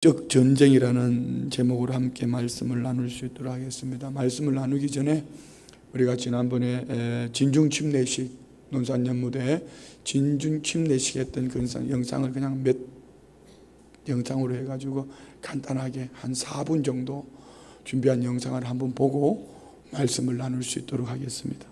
적 전쟁이라는 제목으로 함께 말씀을 나눌 수 있도록 하겠습니다. 말씀을 나누기 전에 우리가 지난번에 진중 침례식 논산연무대 진중 침례식 했던 그 영상을 그냥 몇 영상으로 해가지고 간단하게 한 4분 정도 준비한 영상을 한번 보고 말씀을 나눌 수 있도록 하겠습니다.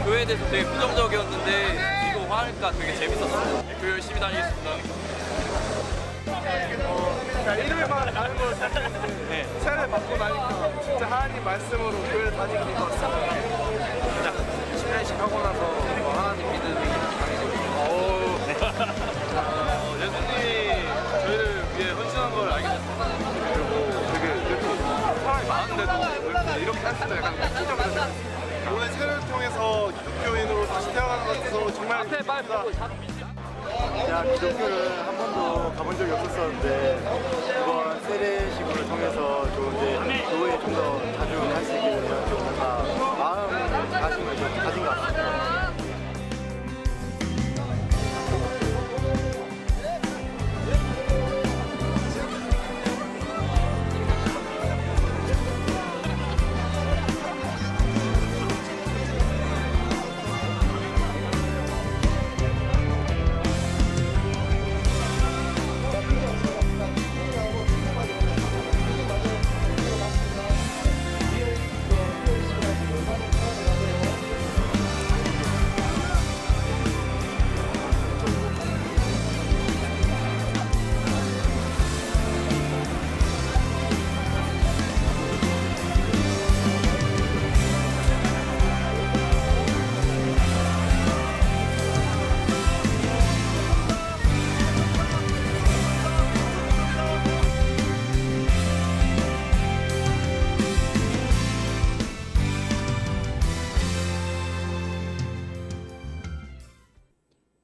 교회에 대해서 되게 부정적이었는데 이거 하니까 되게 재밌었어요. 교회 열심히 다니겠습니다. 일요일만 가는 걸 생각했는데 세례 받고 나니까 진짜 하나님 말씀으로 교회 다니게 된 것 같습니다. 신뢰식 하고 나서 하나님 믿음이 강해지고 예수님이 저희를 위해 헌신한 걸 알게 됐어요. 그리고 되게 이렇게 사람이 많은데도 이렇게 할 수도 약간 획기적이었어요. 오늘 세례를 통해서 기독교인으로 다시 태어나는 것 같아서 정말 기쁩니다. 기독교를 한 번도 가본 적이 없었었는데 이번 세례식을 통해서 좀 이제 교회에 좀 더 자주 갈 수 있게 되면 좀 뭔가 마음가짐을 좀 가진 것 같습니다.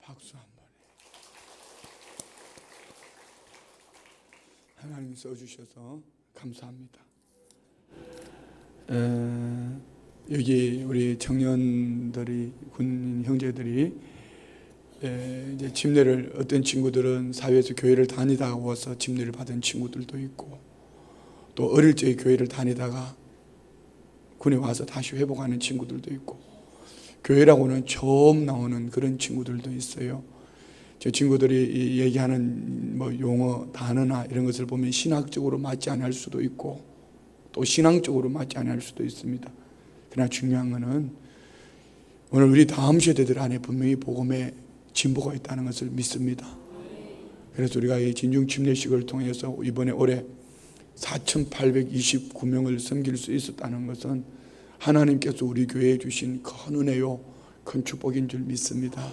박수 한번. 하나님 써주셔서 감사합니다. 여기 우리 청년들이 군 형제들이 이제 침례를 어떤 친구들은 사회에서 교회를 다니다가 와서 침례를 받은 친구들도 있고 또 어릴 적에 교회를 다니다가 군에 와서 다시 회복하는 친구들도 있고 교회라고는 처음 나오는 그런 친구들도 있어요. 저 친구들이 얘기하는 뭐 용어, 단어나 이런 것을 보면 신학적으로 맞지 않을 수도 있고 또 신앙적으로 맞지 않을 수도 있습니다. 그러나 중요한 것은 오늘 우리 다음 세대들 안에 분명히 복음의 진보가 있다는 것을 믿습니다. 그래서 우리가 이 진중 침례식을 통해서 이번에 올해 4,829명을 섬길 수 있었다는 것은 하나님께서 우리 교회에 주신 큰 은혜요, 큰 축복인 줄 믿습니다.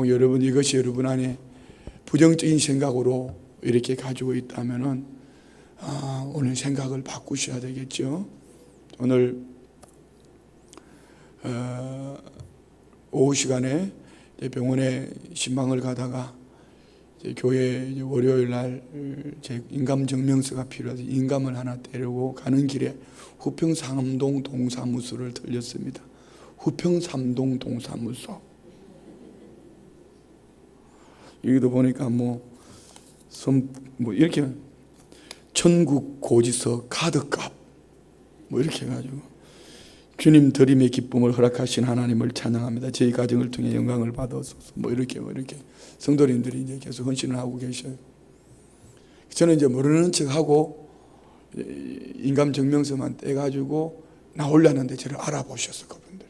여러분, 이것이 여러분 안에 부정적인 생각으로 이렇게 가지고 있다면은 오늘 생각을 바꾸셔야 되겠죠. 오늘 오후 시간에 병원에 신방을 가다가 교회 월요일 날 제 인감 증명서가 필요해서 인감을 하나 떼려고 가는 길에 후평3동 동사무소를 들렸습니다. 후평3동 동사무소. 여기도 보니까 뭐 이렇게 천국 고지서 카드값 뭐 이렇게 해가지고 주님 드림의 기쁨을 허락하신 하나님을 찬양합니다. 저희 가정을 통해 영광을 받아소서. 뭐 이렇게 성도님들이 이제 계속 헌신을 하고 계셔요. 저는 이제 모르는 척하고 인감 증명서만 떼가지고 나오려는데 저를 알아보셨어, 그분들.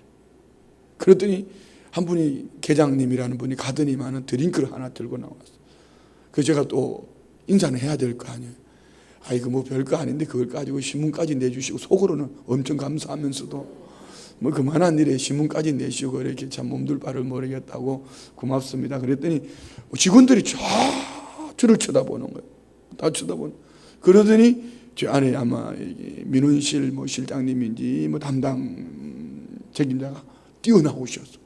그랬더니 한 분이 계장님이라는 분이 가더니만은 드링크를 하나 들고 나왔어. 그래서 제가 또 인사는 해야 될 거 아니에요. 이거 뭐 별거 아닌데 그걸 가지고 신문까지 내주시고 속으로는 엄청 감사하면서도 뭐 그만한 일에 신문까지 내시고 이렇게 참 몸둘 바를 모르겠다고 고맙습니다. 그랬더니 직원들이 쫙 저를 쳐다보는 거예요. 다 쳐다보는. 그러더니 저 안에 아마 민원실 뭐 실장님인지 뭐 담당 책임자가 뛰어나오셨어.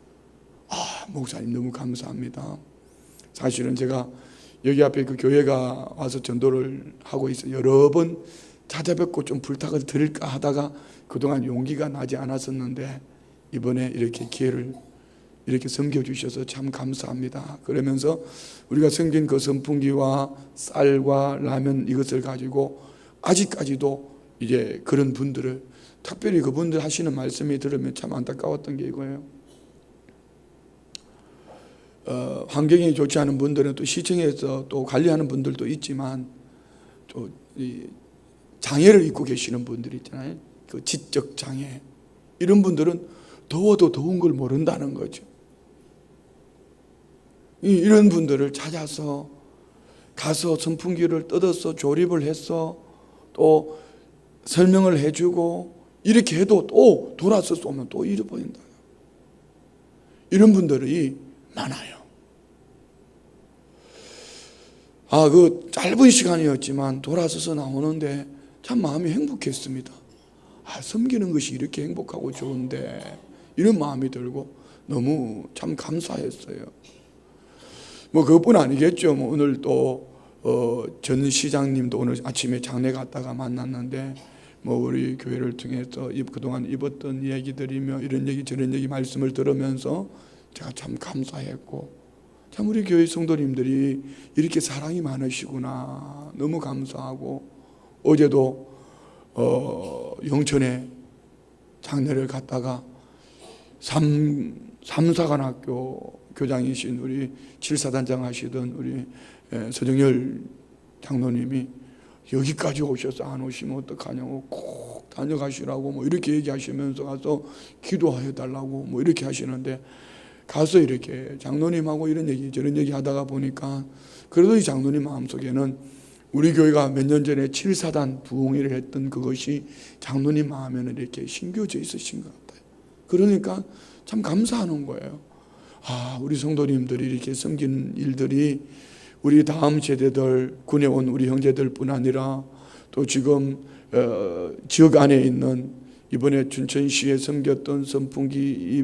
목사님 너무 감사합니다. 사실은 제가 여기 앞에 그 교회가 와서 전도를 하고 있어 여러 번 찾아뵙고 좀 부탁을 드릴까 하다가 그동안 용기가 나지 않았었는데 이번에 이렇게 기회를 이렇게 섬겨주셔서 참 감사합니다. 그러면서 우리가 섬긴 그 선풍기와 쌀과 라면 이것을 가지고 아직까지도 이제 그런 분들을 특별히 그분들 하시는 말씀이 들으면 참 안타까웠던 게 이거예요. 환경이 좋지 않은 분들은 또 시청에서 또 관리하는 분들도 있지만 또 이 장애를 입고 계시는 분들이 있잖아요. 그 지적 장애. 이런 분들은 더워도 더운 걸 모른다는 거죠. 이런 분들을 찾아서 가서 선풍기를 뜯어서 조립을 해서 또 설명을 해주고 이렇게 해도 또 돌아서 쏘면 또 잃어버린다. 이런 분들이 많아요. 그 짧은 시간이었지만 돌아서서 나오는데 참 마음이 행복했습니다. 섬기는 것이 이렇게 행복하고 좋은데 이런 마음이 들고 너무 참 감사했어요. 뭐 그것뿐 아니겠죠. 뭐 오늘 또 전 시장님도 오늘 아침에 장례 갔다가 만났는데 뭐 우리 교회를 통해서 그동안 입었던 얘기들이며 이런 얘기 저런 얘기 말씀을 들으면서 제가 참 감사했고 참 우리 교회 성도님들이 이렇게 사랑이 많으시구나 너무 감사하고 어제도 영천에 장례를 갔다가 삼사관학교 교장이신 우리 칠사단장 하시던 우리 서정열 장로님이 여기까지 오셔서 안 오시면 어떡하냐고 꼭 다녀가시라고 뭐 이렇게 얘기하시면서 가서 기도해 달라고 뭐 이렇게 하시는데 가서 이렇게 장로님하고 이런 얘기 저런 얘기 하다가 보니까 그래도 이 장로님 마음속에는 우리 교회가 몇 년 전에 7사단 부흥회를 했던 그것이 장로님 마음에는 이렇게 심겨져 있으신 것 같아요. 그러니까 참 감사하는 거예요. 우리 성도님들이 이렇게 섬기는 일들이 우리 다음 세대들 군에 온 우리 형제들뿐 아니라 또 지금 지역 안에 있는 이번에 춘천시에 섬겼던 선풍기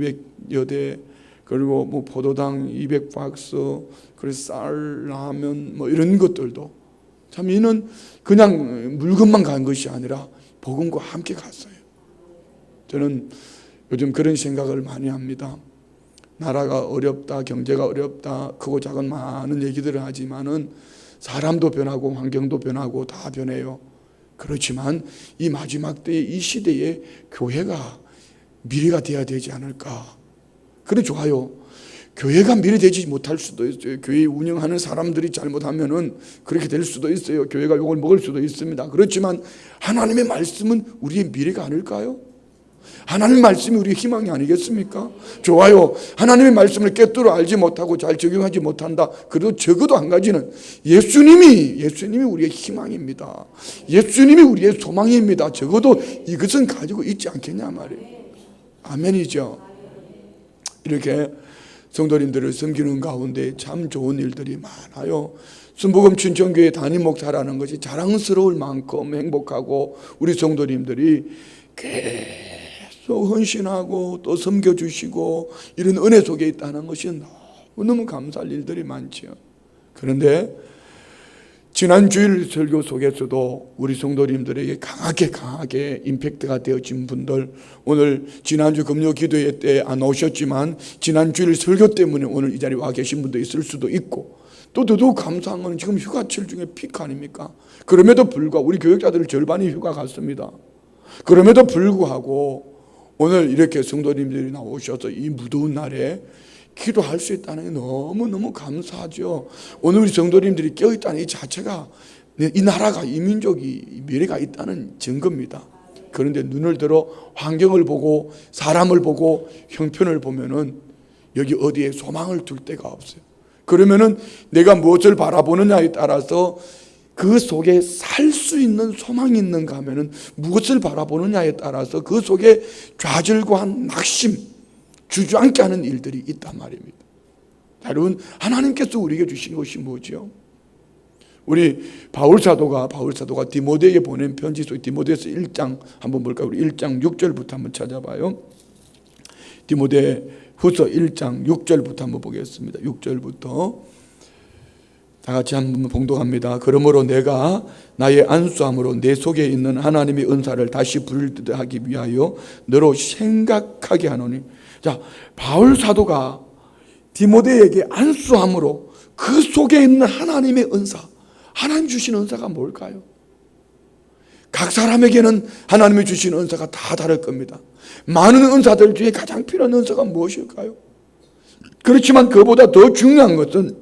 200여 대 그리고 뭐 포도당 200박스 그리고 쌀 라면 뭐 이런 것들도 참 이는 그냥 물건만 간 것이 아니라 복음과 함께 갔어요. 저는 요즘 그런 생각을 많이 합니다. 나라가 어렵다, 경제가 어렵다, 크고 작은 많은 얘기들을 하지만은 사람도 변하고 환경도 변하고 다 변해요. 그렇지만 이 마지막 때의 이 시대에 교회가 미래가 되어야 되지 않을까. 그래 좋아요. 교회가 미래되지 못할 수도 있어요. 교회 운영하는 사람들이 잘못하면은 그렇게 될 수도 있어요. 교회가 욕을 먹을 수도 있습니다. 그렇지만 하나님의 말씀은 우리의 미래가 아닐까요? 하나님의 말씀이 우리의 희망이 아니겠습니까? 좋아요. 하나님의 말씀을 꿰뚫어 알지 못하고 잘 적용하지 못한다. 그래도 적어도 한 가지는 예수님이 우리의 희망입니다. 예수님이 우리의 소망입니다. 적어도 이것은 가지고 있지 않겠냐 말이에요. 아멘이죠. 이렇게 성도님들을 섬기는 가운데 참 좋은 일들이 많아요. 순복음 춘천교회 담임 목사라는 것이 자랑스러울 만큼 행복하고 우리 성도님들이 계속 헌신하고 또 섬겨주시고 이런 은혜 속에 있다는 것이 너무 감사할 일들이 많죠. 그런데 지난 주일 설교 속에서도 우리 성도님들에게 강하게 임팩트가 되어진 분들, 오늘 지난주 금요 기도회 때 안 오셨지만 지난 주일 설교 때문에 오늘 이 자리에 와 계신 분도 있을 수도 있고, 또 더더욱 감사한 건 지금 휴가철 중에 피크 아닙니까? 그럼에도 불구하고 우리 교역자들 절반이 휴가 갔습니다. 그럼에도 불구하고 오늘 이렇게 성도님들이 나오셔서 이 무더운 날에 기도할 수 있다는 게 너무너무 감사하죠. 오늘 우리 성도님들이 깨어있다는 이 자체가 이 나라가, 이 민족이 미래가 있다는 증거입니다. 그런데 눈을 들어 환경을 보고 사람을 보고 형편을 보면은 여기 어디에 소망을 둘 데가 없어요. 그러면은 내가 무엇을 바라보느냐에 따라서 그 속에 살 수 있는 소망이 있는가 하면은 무엇을 바라보느냐에 따라서 그 속에 좌절과 낙심, 주저앉게 하는 일들이 있단 말입니다. 여러분, 하나님께서 우리에게 주신 것이 뭐죠? 우리 바울사도가 디모데에게 보낸 편지 속에 디모데서 1장 한번 볼까요? 우리 1장 6절부터 한번 찾아봐요. 디모데 후서 1장 6절부터 한번 보겠습니다. 6절부터 다 같이 한번 봉독합니다. 그러므로 내가 나의 안수함으로 내 속에 있는 하나님의 은사를 다시 부르듯하기 위하여 너로 생각하게 하노니. 자, 바울 사도가 디모데에게 안수함으로 그 속에 있는 하나님의 은사, 하나님 주신 은사가 뭘까요? 각 사람에게는 하나님이 주신 은사가 다 다를 겁니다. 많은 은사들 중에 가장 필요한 은사가 무엇일까요? 그렇지만 그보다 더 중요한 것은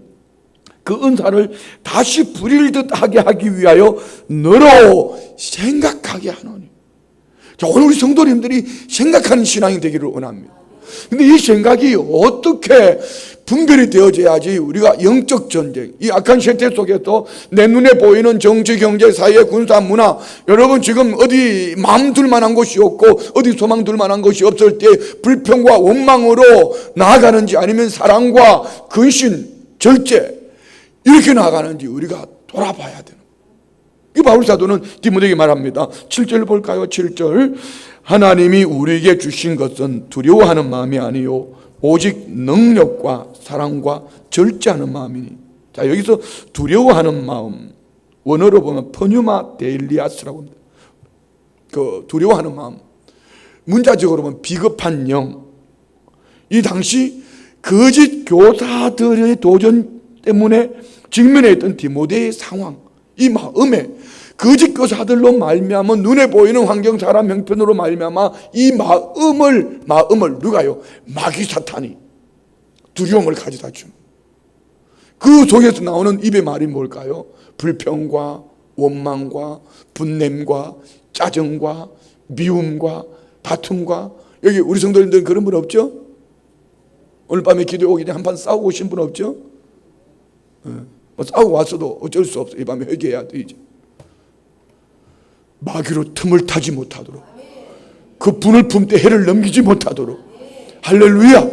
그 은사를 다시 부릴 듯하게 하기 위하여 너로 생각하게 하노니. 자, 오늘 우리 성도님들이 생각하는 신앙이 되기를 원합니다. 근데 이 생각이 어떻게 분별이 되어져야지 우리가 영적 전쟁, 이 악한 세태 속에서 내 눈에 보이는 정치, 경제, 사회, 군사, 문화, 여러분 지금 어디 마음 둘 만한 곳이 없고 어디 소망 둘 만한 것이 없을 때 불평과 원망으로 나아가는지 아니면 사랑과 근신, 절제 이렇게 나아가는지 우리가 돌아봐야 되는. 이 바울사도는 디모데에게 말합니다. 7절 볼까요? 7절. 하나님이 우리에게 주신 것은 두려워하는 마음이 아니요 오직 능력과 사랑과 절제하는 마음이니. 자, 여기서 두려워하는 마음, 원어로 보면 퍼뉴마 데일리아스라고 합니다. 그 두려워하는 마음, 문자적으로 보면 비겁한 영. 이 당시 거짓 교사들의 도전 때문에 직면해 있던 디모데의 상황, 이 마음에 거짓 교사들로 말미암아 눈에 보이는 환경, 사람 형편으로 말미암아 이 마음을 누가요? 마귀 사탄이 두려움을 가져다 준. 그 속에서 나오는 입의 말이 뭘까요? 불평과 원망과 분냄과 짜증과 미움과 다툼과. 여기 우리 성도님들은 그런 분 없죠? 오늘 밤에 기도 오기 전에 한판 싸우고 오신 분 없죠? 뭐 싸우고 왔어도 어쩔 수 없어. 이 밤에 회개해야 돼. 이제 마귀로 틈을 타지 못하도록, 그 분을 품되 해를 넘기지 못하도록. 할렐루야.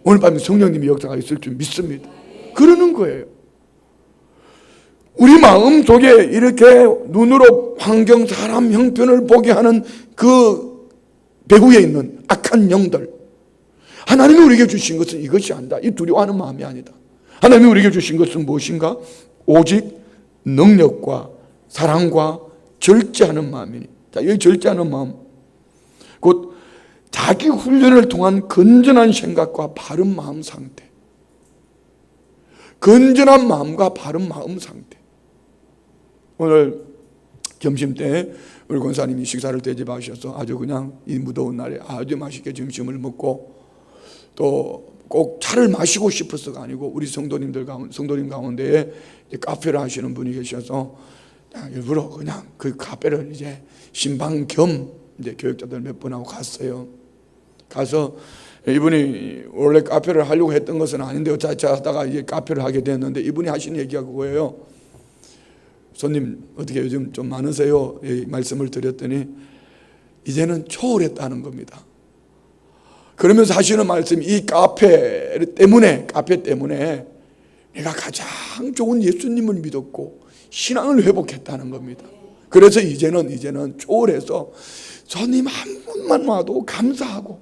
오늘 밤에 성령님이 역사가 있을 줄 믿습니다. 그러는 거예요. 우리 마음 속에 이렇게 눈으로 환경, 사람 형편을 보게 하는 그 배후에 있는 악한 영들, 하나님이 우리에게 주신 것은 이것이 아니다. 이 두려워하는 마음이 아니다. 하나님이 우리에게 주신 것은 무엇인가? 오직 능력과 사랑과 절제하는 마음이니. 자, 여기 절제하는 마음, 곧 자기 훈련을 통한 건전한 생각과 바른 마음 상태. 건전한 마음과 바른 마음 상태. 오늘 점심 때 우리 권사님이 식사를 대접하셔서 아주 그냥 이 무더운 날에 아주 맛있게 점심을 먹고, 또 꼭 차를 마시고 싶어서가 아니고 우리 성도님 가운데에 카페를 하시는 분이 계셔서 일부러 그냥 그 카페를 이제 신방 겸 이제 교육자들 몇 분하고 갔어요. 가서 이분이 원래 카페를 하려고 했던 것은 아닌데 어쩌다 하다가 이제 카페를 하게 됐는데, 이분이 하시는 얘기가 그거예요. 손님 어떻게 요즘 좀 많으세요? 이 말씀을 드렸더니 이제는 초월했다는 겁니다. 그러면서 하시는 말씀이 이 카페 때문에 내가 가장 좋은 예수님을 믿었고 신앙을 회복했다는 겁니다. 그래서 이제는 초월해서 손님 한 분만 와도 감사하고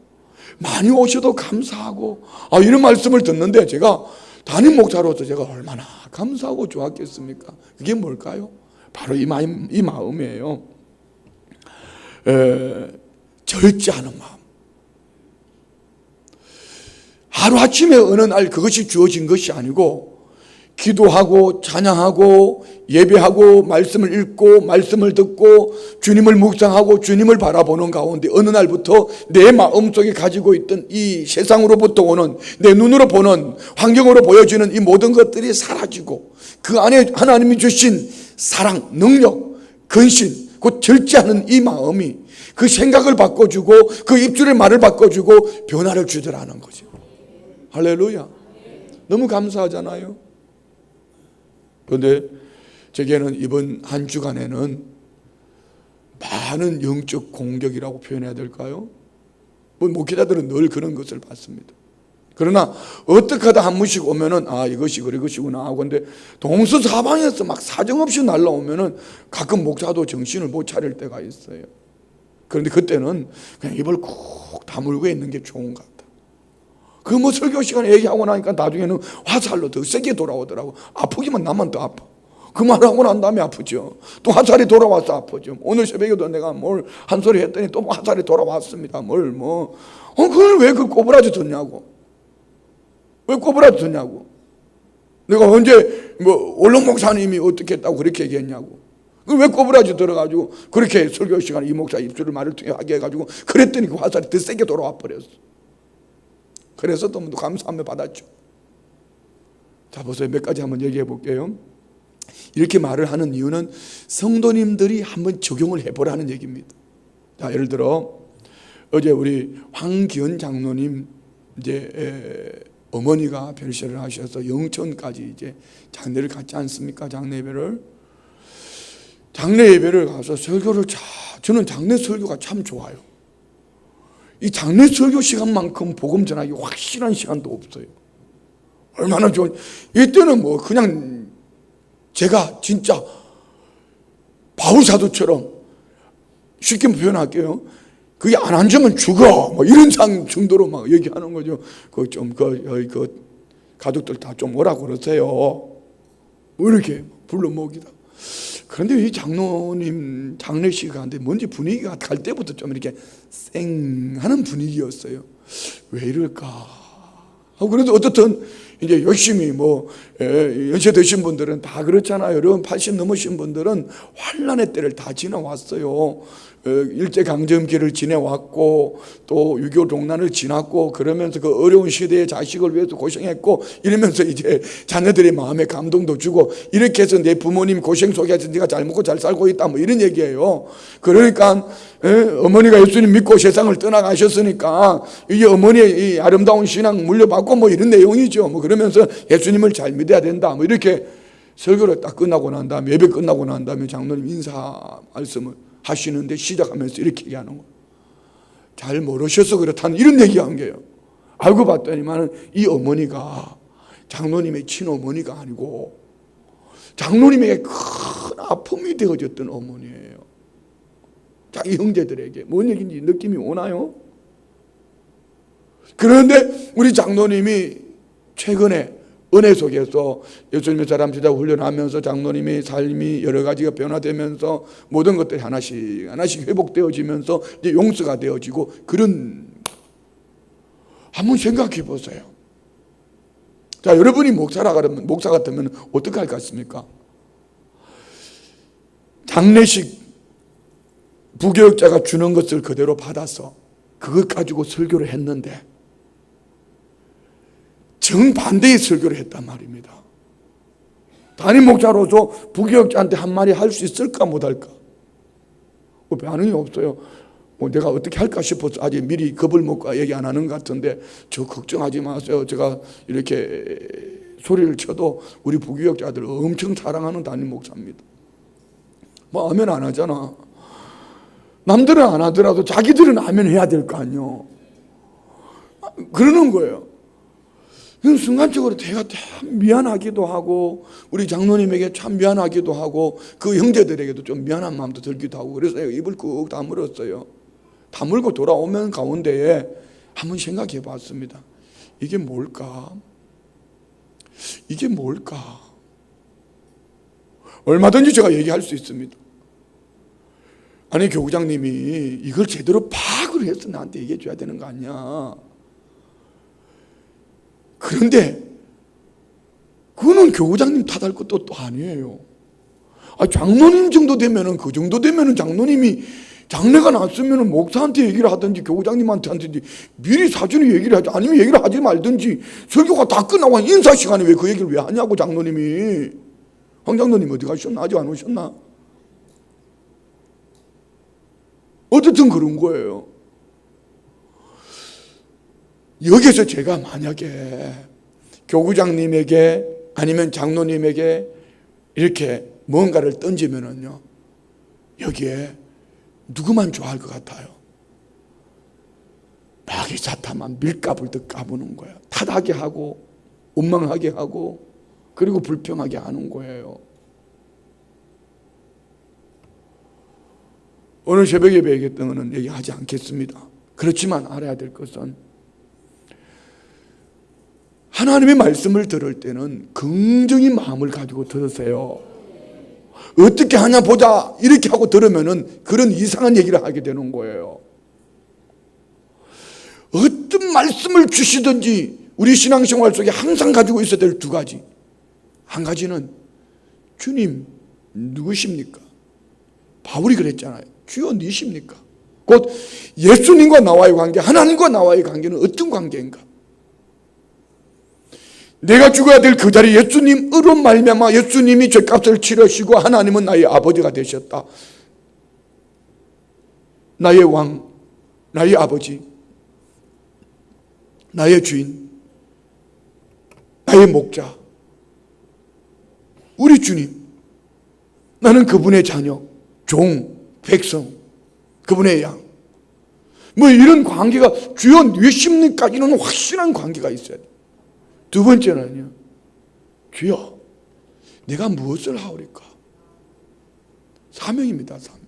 많이 오셔도 감사하고 이런 말씀을 듣는데 제가 담임 목사로서 제가 얼마나 감사하고 좋았겠습니까? 그게 뭘까요? 바로 이 마음이에요. 절제하는 마음. 하루아침에 어느 날 그것이 주어진 것이 아니고 기도하고 찬양하고 예배하고 말씀을 읽고 말씀을 듣고 주님을 묵상하고 주님을 바라보는 가운데 어느 날부터 내 마음속에 가지고 있던 이 세상으로부터 오는 내 눈으로 보는 환경으로 보여지는 이 모든 것들이 사라지고 그 안에 하나님이 주신 사랑, 능력, 근신, 곧 절제하는 이 마음이 그 생각을 바꿔주고 그 입술의 말을 바꿔주고 변화를 주더라는 거죠. 할렐루야. 너무 감사하잖아요. 그런데 제게는 이번 한 주간에는 많은 영적 공격이라고 표현해야 될까요? 목회자들은 늘 그런 것을 받습니다. 그러나 어떻게 하다 한 번씩 오면은 이것이 그것이구나 하고, 근데 동서사방에서 막 사정없이 날라오면은 가끔 목사도 정신을 못 차릴 때가 있어요. 그런데 그때는 그냥 입을 꾹 다물고 있는 게 좋은 것 같아요. 그 설교 시간에 얘기하고 나니까 나중에는 화살로 더 세게 돌아오더라고. 아프기만 나면 더 아파. 그 말하고 난 다음에 아프죠. 또 화살이 돌아와서 아프죠. 오늘 새벽에도 내가 뭘 한 소리 했더니 또 화살이 돌아왔습니다. 그걸 왜 그 꼬부라지 듣냐고. 왜 꼬부라지 듣냐고. 내가 언제 원로 목사님이 어떻게 했다고 그렇게 얘기했냐고. 왜 꼬부라지 들어가지고 그렇게 설교 시간에 이 목사 입술을 말을 통해 하게 해가지고 그랬더니 그 화살이 더 세게 돌아와 버렸어. 그래서 너무 감사함을 받았죠. 자, 보세요. 몇 가지 한번 얘기해 볼게요. 이렇게 말을 하는 이유는 성도님들이 한번 적용을 해보라는 얘기입니다. 자, 예를 들어 어제 우리 황기현 장로님 어머니가 별세를 하셔서 영천까지 장례를 갔지 않습니까? 장례 예배를 가서 설교를 저는 장례 설교가 참 좋아요. 이 장례 설교 시간만큼 복음 전하기 확실한 시간도 없어요. 얼마나 좋은, 이때는 그냥 제가 진짜 바울사도처럼 쉽게 표현할게요. 그게 안 앉으면 죽어. 이런 정도로 막 얘기하는 거죠. 가족들 다 좀 오라고 그러세요. 이렇게 불러 모으기다. 그런데 이 장로님 장례식인데 뭔지 분위기가 갈 때부터 좀 이렇게 쌩하는 분위기였어요. 왜 이럴까? 그래도 어떻든 이제 열심히 연세 드신 분들은 다 그렇잖아요. 여러분 80 넘으신 분들은 환난의 때를 다 지나왔어요. 일제강점기를 지내왔고 또 6.25 동란을 지났고 그러면서 그 어려운 시대에 자식을 위해서 고생했고 이러면서 이제 자녀들의 마음에 감동도 주고 이렇게 해서 내 부모님 고생 속에서 네가 잘 먹고 잘 살고 있다 이런 얘기예요. 그러니까 어머니가 예수님 믿고 세상을 떠나가셨으니까 이 어머니의 이 아름다운 신앙 물려받고 이런 내용이죠. 그러면서 예수님을 잘 믿어야 된다 이렇게 설교를 딱 끝나고 난 다음에 예배 끝나고 난 다음에 장로님 인사 말씀을 하시는데 시작하면서 이렇게 얘기하는 거예요. 잘 모르셔서 그렇다는 이런 얘기한 거예요. 알고 봤더니만 이 어머니가 장로님의 친어머니가 아니고 장로님에게 큰 아픔이 되어졌던 어머니예요. 자기 형제들에게 뭔 얘기인지 느낌이 오나요? 그런데 우리 장로님이 최근에 은혜 속에서 예수님의 사람 제자 훈련하면서 장로님의 삶이 여러 가지가 변화되면서 모든 것들이 하나씩 회복되어지면서 이제 용서가 되어지고 그런, 한번 생각해 보세요. 자, 여러분이 목사 같으면 어떻게 할 것 같습니까? 장례식 부교육자가 주는 것을 그대로 받아서 그것 가지고 설교를 했는데 정반대의 설교를 했단 말입니다. 담임 목사로서 부교육자한테 한마디 할 수 있을까 못할까? 반응이 없어요. 내가 어떻게 할까 싶어서 아직 미리 겁을 먹고 얘기 안 하는 것 같은데 저 걱정하지 마세요. 제가 이렇게 소리를 쳐도 우리 부교육자들 엄청 사랑하는 담임 목사입니다. 아멘 안 하잖아. 남들은 안 하더라도 자기들은 아멘 해야 될 거 아니요. 그러는 거예요. 그럼 순간적으로 제가 참 미안하기도 하고 우리 장로님에게 참 미안하기도 하고 그 형제들에게도 좀 미안한 마음도 들기도 하고 그래서 입을 꾹 다물었어요. 다물고 돌아오면 가운데에 한번 생각해 봤습니다. 이게 뭘까? 이게 뭘까? 얼마든지 제가 얘기할 수 있습니다. 아니 교구장님이 이걸 제대로 파악을 해서 나한테 얘기해 줘야 되는 거 아니야. 그런데 그거는 교구장님 탓할 것도 또 아니에요. 장로님 정도 되면은 그 정도 되면은 장로님이 장례가 났으면은 목사한테 얘기를 하든지 교구장님한테 하든지 미리 사전에 얘기를 하지 아니면 얘기를 하지 말든지 설교가 다 끝나고 인사 시간에 왜 그 얘기를 왜 하냐고 장로님이. 황 장로님 어디 가셨나? 아직 안 오셨나? 어쨌든 그런 거예요. 여기서 제가 만약에 교구장님에게 아니면 장로님에게 이렇게 뭔가를 던지면은요, 여기에 누구만 좋아할 것 같아요? 마귀 사탄만 밀가불 듯 까부는 거예요. 탓하게 하고 원망하게 하고 그리고 불평하게 하는 거예요. 오늘 새벽 예배 얘기했던 것은 얘기하지 않겠습니다. 그렇지만 알아야 될 것은 하나님의 말씀을 들을 때는 긍정의 마음을 가지고 들으세요. 어떻게 하냐 보자 이렇게 하고 들으면은 그런 이상한 얘기를 하게 되는 거예요. 어떤 말씀을 주시든지 우리 신앙생활 속에 항상 가지고 있어야 될 두 가지. 한 가지는 주님 누구십니까? 바울이 그랬잖아요. 주여 니십니까? 곧 예수님과 나와의 관계, 하나님과 나와의 관계는 어떤 관계인가? 내가 죽어야 될 그 자리 예수님으로 말미암아 예수님이 죄값을 치르시고 하나님은 나의 아버지가 되셨다. 나의 왕, 나의 아버지, 나의 주인, 나의 목자, 우리 주님. 나는 그분의 자녀, 종, 백성, 그분의 양. 뭐 이런 관계가 주여 누구십니까지는 확실한 관계가 있어야 돼. 두 번째는요, 주여 내가 무엇을 하오리까? 사명입니다. 사명.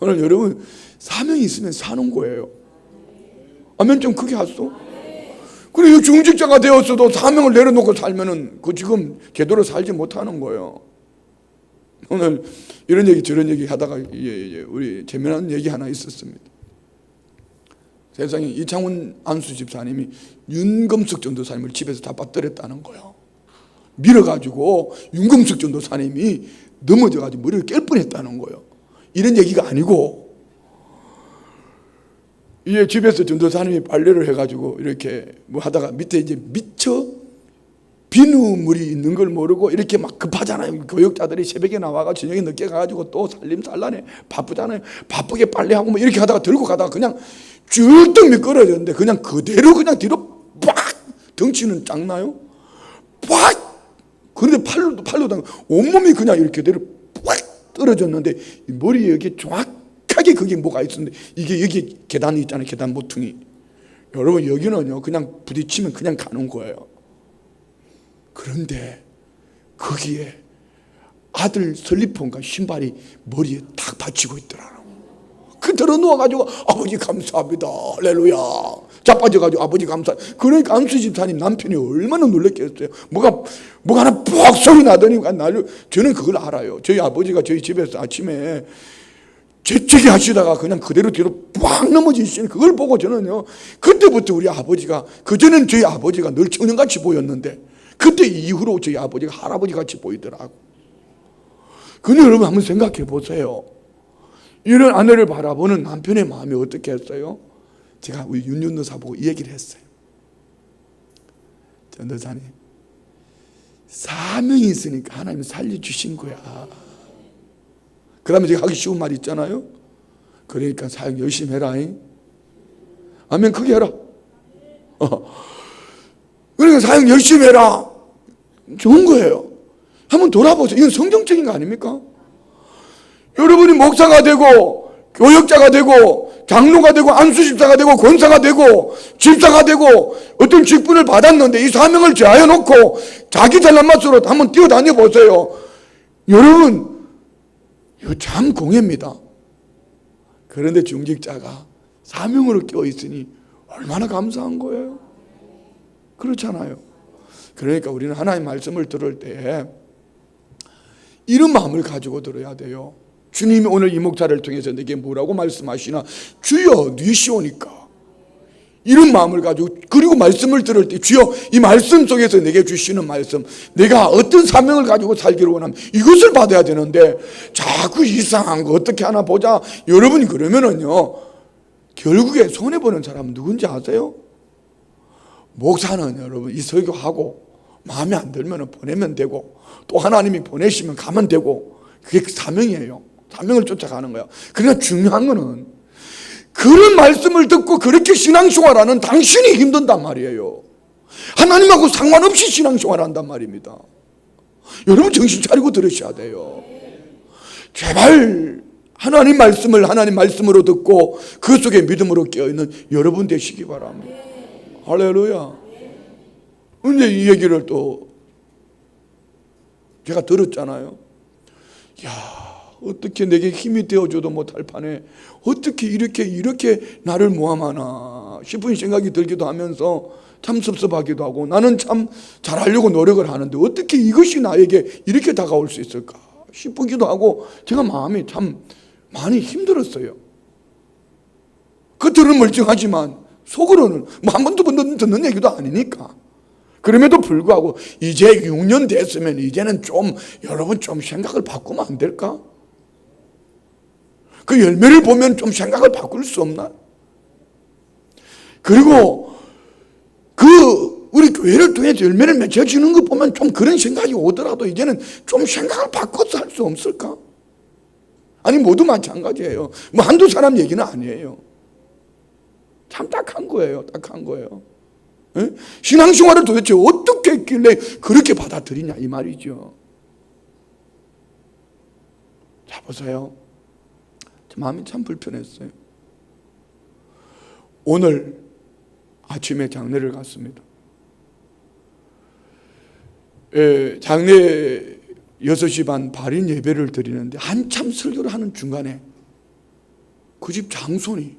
오늘 여러분 사명이 있으면 사는 거예요. 아멘. 좀 크게 하소. 그리고 중직자가 되었어도 사명을 내려놓고 살면은 그 지금 제대로 살지 못하는 거예요. 오늘 이런 얘기 저런 얘기 하다가 우리 재미난 얘기 하나 있었습니다. 세상에 이창훈 안수 집사님이 윤금숙 전도사님을 집에서 다 빠뜨렸다는 거예요. 밀어가지고 윤금숙 전도사님이 넘어져가지고 머리를 깰 뻔했다는 거예요. 이런 얘기가 아니고 이게 집에서 전도사님이 빨래를 해가지고 이렇게 뭐 하다가 밑에 이제 미처 비누물이 있는 걸 모르고 이렇게 막 급하잖아요. 교역자들이 새벽에 나와가 저녁에 늦게 가가지고 또 살림살란해 바쁘잖아요. 바쁘게 빨래하고 뭐 이렇게 하다가 들고 가다가 그냥 쭉 미끄러졌는데 그냥 그대로 그냥 뒤로 빡 덩치는 작나요? 빡 그런데 팔로 당 온몸이 그냥 이렇게 그대로 빡 떨어졌는데 머리에 여기 정확하게 그게 뭐가 있었는데 이게 여기 계단이 있잖아요. 계단 모퉁이. 여러분 여기는요 그냥 부딪히면 그냥 가는 거예요. 그런데 거기에 아들 슬리퍼인가 신발이 머리에 탁 받치고 있더라고. 그대로 누워가지고 아버지 감사합니다 할렐루야 자빠져가지고 아버지 감사. 그러니까 안수 집사님 남편이 얼마나 놀랬겠어요. 뭐가 하나 푹 소리 나더니 날려. 저는 그걸 알아요. 저희 아버지가 저희 집에서 아침에 재채기 하시다가 그냥 그대로 뒤로 빡 넘어지시는 그걸 보고 저는요 그때부터 우리 아버지가, 그전에는 저희 아버지가 늘 청년같이 보였는데 그때 이후로 저희 아버지가 할아버지 같이 보이더라고. 근데 여러분 한번 생각해 보세요. 이런 아내를 바라보는 남편의 마음이 어떻게 했어요? 제가 우리 윤전도사 보고 이 얘기를 했어요. 전도사님 사명이 있으니까 하나님이 살려주신 거야. 그 다음에 제가 하기 쉬운 말 있잖아요. 그러니까 사역 열심히 해라. 아멘. 크게 해라. 그러니까 사역 열심히 해라. 좋은 거예요. 한번 돌아보세요. 이건 성경적인 거 아닙니까? 여러분이 목사가 되고 교역자가 되고 장로가 되고 안수집사가 되고 권사가 되고 집사가 되고 어떤 직분을 받았는데 이 사명을 제하여 놓고 자기 잘난 맛으로 한번 뛰어다녀 보세요. 여러분, 이거 참 공예입니다. 그런데 중직자가 사명으로 껴있으니 얼마나 감사한 거예요. 그렇잖아요. 그러니까 우리는 하나님의 말씀을 들을 때 이런 마음을 가지고 들어야 돼요. 주님이 오늘 이 목사를 통해서 내게 뭐라고 말씀하시나? 주여 니시오니까. 이런 마음을 가지고, 그리고 말씀을 들을 때 주여 이 말씀 속에서 내게 주시는 말씀, 내가 어떤 사명을 가지고 살기를 원하면 이것을 받아야 되는데 자꾸 이상한 거 어떻게 하나 보자. 여러분이 그러면은요, 결국에 손해보는 사람은 누군지 아세요? 목사는 여러분 이 설교하고 마음에 안 들면 보내면 되고, 또 하나님이 보내시면 가면 되고, 그게 사명이에요. 사명을 쫓아가는 거야. 그러나 중요한 거는 그런 말씀을 듣고 그렇게 신앙생활하는 당신이 힘든단 말이에요. 하나님하고 상관없이 신앙생활 한단 말입니다. 여러분 정신 차리고 들으셔야 돼요. 제발 하나님 말씀을 하나님 말씀으로 듣고 그 속에 믿음으로 깨어있는 여러분 되시기 바랍니다. 할렐루야. 근데 이 얘기를 또 제가 들었잖아요. 야, 어떻게 내게 힘이 되어줘도 못할 판에 어떻게 이렇게 나를 모함하나 싶은 생각이 들기도 하면서 참 섭섭하기도 하고, 나는 참 잘하려고 노력을 하는데 어떻게 이것이 나에게 이렇게 다가올 수 있을까 싶기도 하고, 제가 마음이 참 많이 힘들었어요. 겉으로는 멀쩡하지만 속으로는 뭐 한 번 두 번 듣는 얘기도 아니니까. 그럼에도 불구하고 이제 6년 됐으면 이제는 좀 여러분 좀 생각을 바꾸면 안 될까? 그 열매를 보면 좀 생각을 바꿀 수 없나? 그리고 우리 교회를 통해서 열매를 맺혀지는 거 보면 좀 그런 생각이 오더라도 이제는 좀 생각을 바꿔서 할 수 없을까? 아니 모두 마찬가지예요. 뭐 한두 사람 얘기는 아니에요. 참 딱한 거예요. 딱한 거예요. 에? 신앙생활을 도대체 어떻게 했길래 그렇게 받아들이냐 이 말이죠. 자 보세요. 제 마음이 참 불편했어요. 오늘 아침에 장례를 갔습니다. 장례 6시 반 발인 예배를 드리는데 한참 설교를 하는 중간에 그 집 장손이,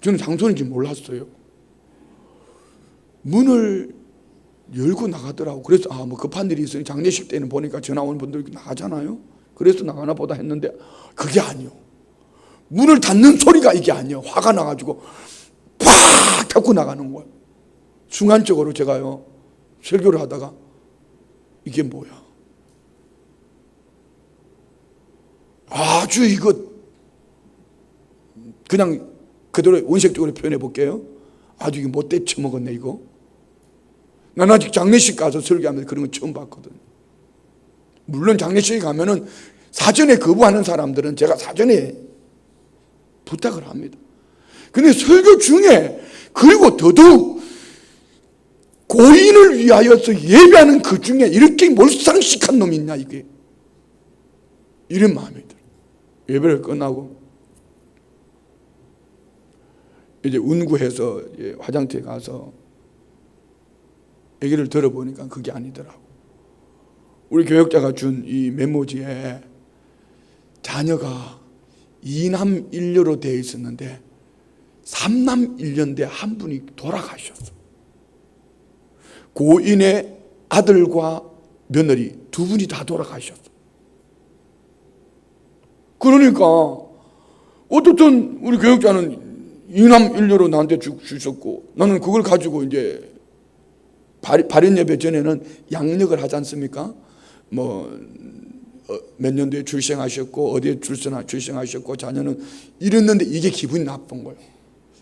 저는 장손인지 몰랐어요, 문을 열고 나가더라고. 그래서 뭐 급한 일이 있으니 장례식 때는 보니까 전화 오는 분들 나가잖아요. 그래서 나가나 보다 했는데 그게 아니요. 문을 닫는 소리가 이게 아니에요. 화가 나가지고 팍 닫고 나가는 거예요. 순간적으로 제가요 설교를 하다가 이게 뭐야, 아주 이거 그냥 그대로 원색적으로 표현해 볼게요. 아주 이게 못돼 처먹었네 이거. 난 아직 장례식 가서 설교하면서 그런 거 처음 봤거든. 물론 장례식에 가면은 사전에 거부하는 사람들은 제가 사전에 부탁을 합니다. 근데 설교 중에, 그리고 더더욱 고인을 위하여서 예배하는 그 중에 이렇게 몰상식한 놈이 있냐 이게. 이런 마음이 들어요. 예배를 끝나고 이제 운구해서 화장터에 가서 얘기를 들어보니까 그게 아니더라고. 우리 교역자가 준 이 메모지에 자녀가 2남 1녀로 되어 있었는데 3남 1녀인데 한 분이 돌아가셨어. 고인의 아들과 며느리 두 분이 다 돌아가셨어. 그러니까 어떻든 우리 교역자는 2남 1녀로 나한테 주셨고, 나는 그걸 가지고 이제 발인 예배 전에는 양력을 하지 않습니까? 몇 년도에 출생하셨고 어디에 출생하셨고 자녀는 이랬는데 이게 기분이 나쁜 거예요.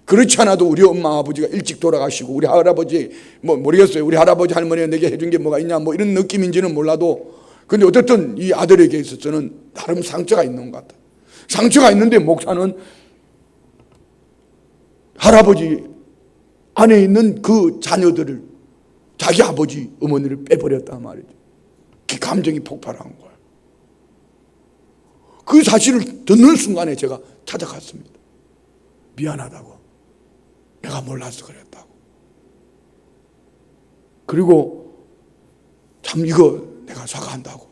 그렇지 않아도 우리 엄마 아버지가 일찍 돌아가시고 우리 할아버지 모르겠어요. 우리 할아버지 할머니가 내게 해준 게 뭐가 있냐 이런 느낌인지는 몰라도, 근데 어쨌든 이 아들에게 있어서는 나름 상처가 있는 것 같아요. 상처가 있는데 목사는 할아버지 안에 있는 그 자녀들을, 자기 아버지 어머니를 빼버렸단 말이죠. 그 감정이 폭발한 거예요. 그 사실을 듣는 순간에 제가 찾아갔습니다. 미안하다고. 내가 몰라서 그랬다고. 그리고 참 이거 내가 사과한다고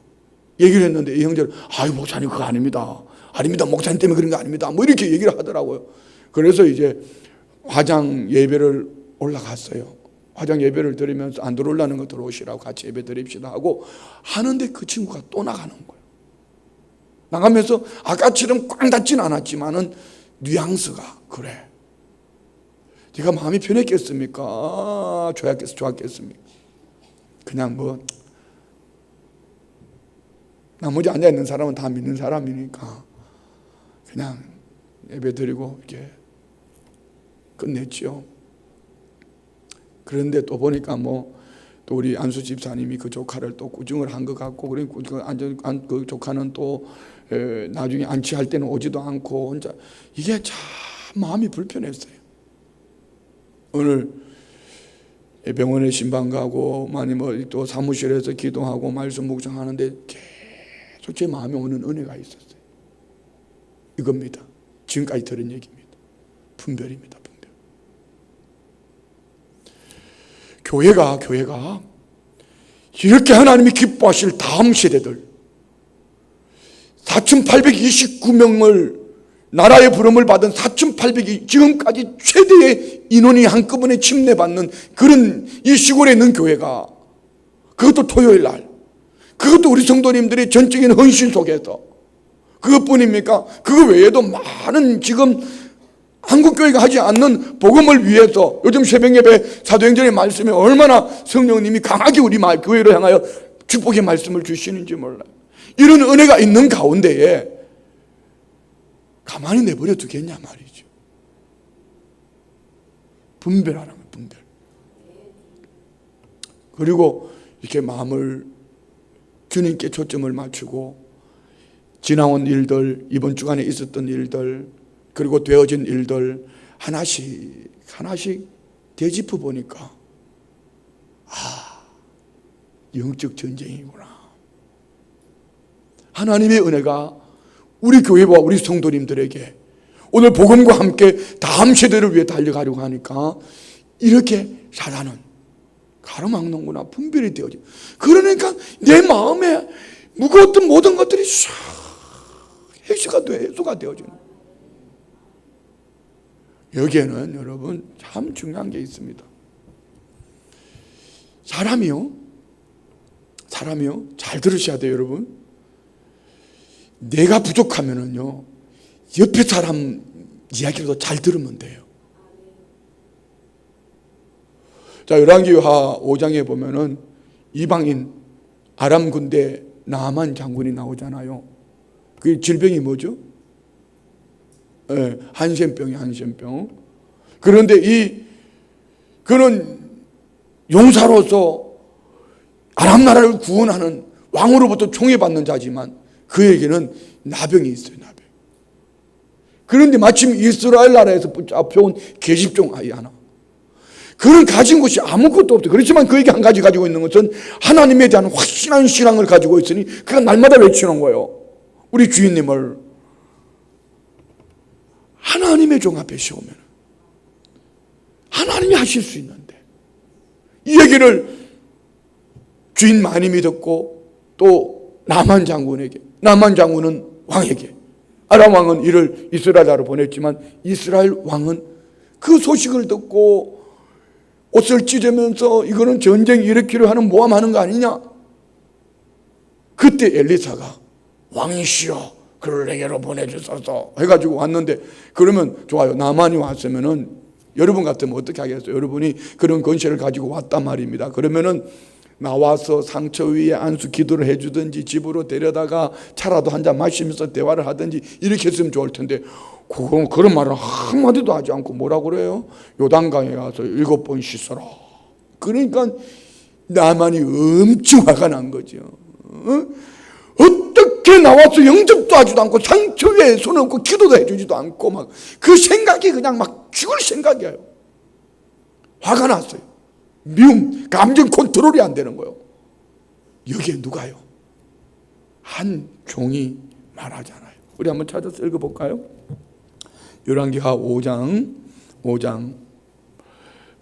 얘기를 했는데 이 형제는 아유 목사님 그거 아닙니다. 아닙니다. 목사님 때문에 그런 거 아닙니다. 뭐 이렇게 얘기를 하더라고요. 그래서 이제 화장 예배를 올라갔어요. 화장 예배를 드리면서 안 들어오려는 거 들어오시라고 같이 예배 드립시다 하고 하는데 그 친구가 또 나가는 거예요. 나가면서 아까처럼 꽝 닿진 않았지만은 뉘앙스가 그래. 네가 마음이 편했겠습니까? 좋았겠습니까? 그냥 뭐 나머지 앉아있는 사람은 다 믿는 사람이니까 그냥 예배 드리고 이렇게 끝냈죠. 그런데 또 보니까 뭐 또 우리 안수 집사님이 그 조카를 또 꾸중을 한 것 같고, 그리고 그 조카는 또 나중에 안치할 때는 오지도 않고 혼자, 이게 참 마음이 불편했어요. 오늘 병원에 신방 가고 많이 뭐 또 사무실에서 기도하고 말씀 묵상하는데 계속 제 마음에 오는 은혜가 있었어요. 이겁니다. 지금까지 들은 얘기입니다. 분별입니다. 교회가 이렇게 하나님이 기뻐하실 다음 세대들 4,829명을 나라의 부름을 받은 4,800이 지금까지 최대의 인원이 한꺼번에 침례받는 그런 이 시골에 있는 교회가, 그것도 토요일 날, 그것도 우리 성도님들의 전적인 헌신 속에서, 그것뿐입니까? 그거 외에도 많은 지금 한국교회가 하지 않는 복음을 위해서 요즘 새벽예배 사도행전의 말씀에 얼마나 성령님이 강하게 우리 교회를 향하여 축복의 말씀을 주시는지 몰라요. 이런 은혜가 있는 가운데에 가만히 내버려 두겠냐 말이죠. 분별하라는 거예요. 분별. 그리고 이렇게 마음을 주님께 초점을 맞추고 지나온 일들, 이번 주간에 있었던 일들, 그리고 되어진 일들 하나씩 되짚어 보니까 영적 전쟁이구나. 하나님의 은혜가 우리 교회와 우리 성도님들에게 오늘 복음과 함께 다음 세대를 위해 달려가려고 하니까 이렇게 사단은 가로막는구나. 분별이 되어지. 그러니까 내 마음에 무거웠던 모든 것들이 싹 해소가 되어지는. 여기에는 여러분 참 중요한 게 있습니다. 사람이요 잘 들으셔야 돼요. 여러분, 내가 부족하면은요 옆에 사람 이야기라도 잘 들으면 돼요. 자, 열왕기하 5장에 보면은 이방인 아람 군대 나만 장군이 나오잖아요. 그 질병이 뭐죠? 한센병이 한센병. 그런데 그는 용사로서 아람 나라를 구원하는 왕으로부터 총애받는 자지만 그에게는 나병이 있어요. 나병. 그런데 마침 이스라엘 나라에서 붙잡혀온 계집종 아이 하나. 그는 가진 것이 아무것도 없대. 그렇지만 그에게 한 가지 가지고 있는 것은 하나님에 대한 확실한 신앙을 가지고 있으니 그가 날마다 외치는 거예요. 우리 주인님을 하나님의 종 앞에 세우면 하나님이 하실 수 있는데, 이 얘기를 주인 마님이 듣고 또 나만 장군은 왕에게, 아람 왕은 이를 이스라엘 나라로 보냈지만 이스라엘 왕은 그 소식을 듣고 옷을 찢으면서 이거는 전쟁 일으키려 하는 모함하는 거 아니냐. 그때 엘리사가 왕이시여 그를 내게로 보내주소서 해가지고 왔는데, 그러면 좋아요. 나만이 왔으면은 여러분 같으면 어떻게 하겠어요? 여러분이 그런 권세를 가지고 왔단 말입니다. 그러면은 나와서 상처 위에 안수 기도를 해주든지 집으로 데려다가 차라도 한잔 마시면서 대화를 하든지 이렇게 했으면 좋을 텐데, 그런 말을 한마디도 하지 않고 뭐라고 그래요? 요단강에 가서 7번 씻어라. 그러니까 나만이 엄청 화가 난 거죠. 어떻게 나와서 영접도 하지도 않고 상처 위에 손 얹고 기도도 해주지도 않고 막 그 생각이 그냥 막 죽을 생각이에요. 화가 났어요. 미움, 감정 컨트롤이 안 되는 거예요. 여기에 누가요? 한 종이 말하잖아요. 우리 한번 찾아서 읽어볼까요? 열왕기하 5장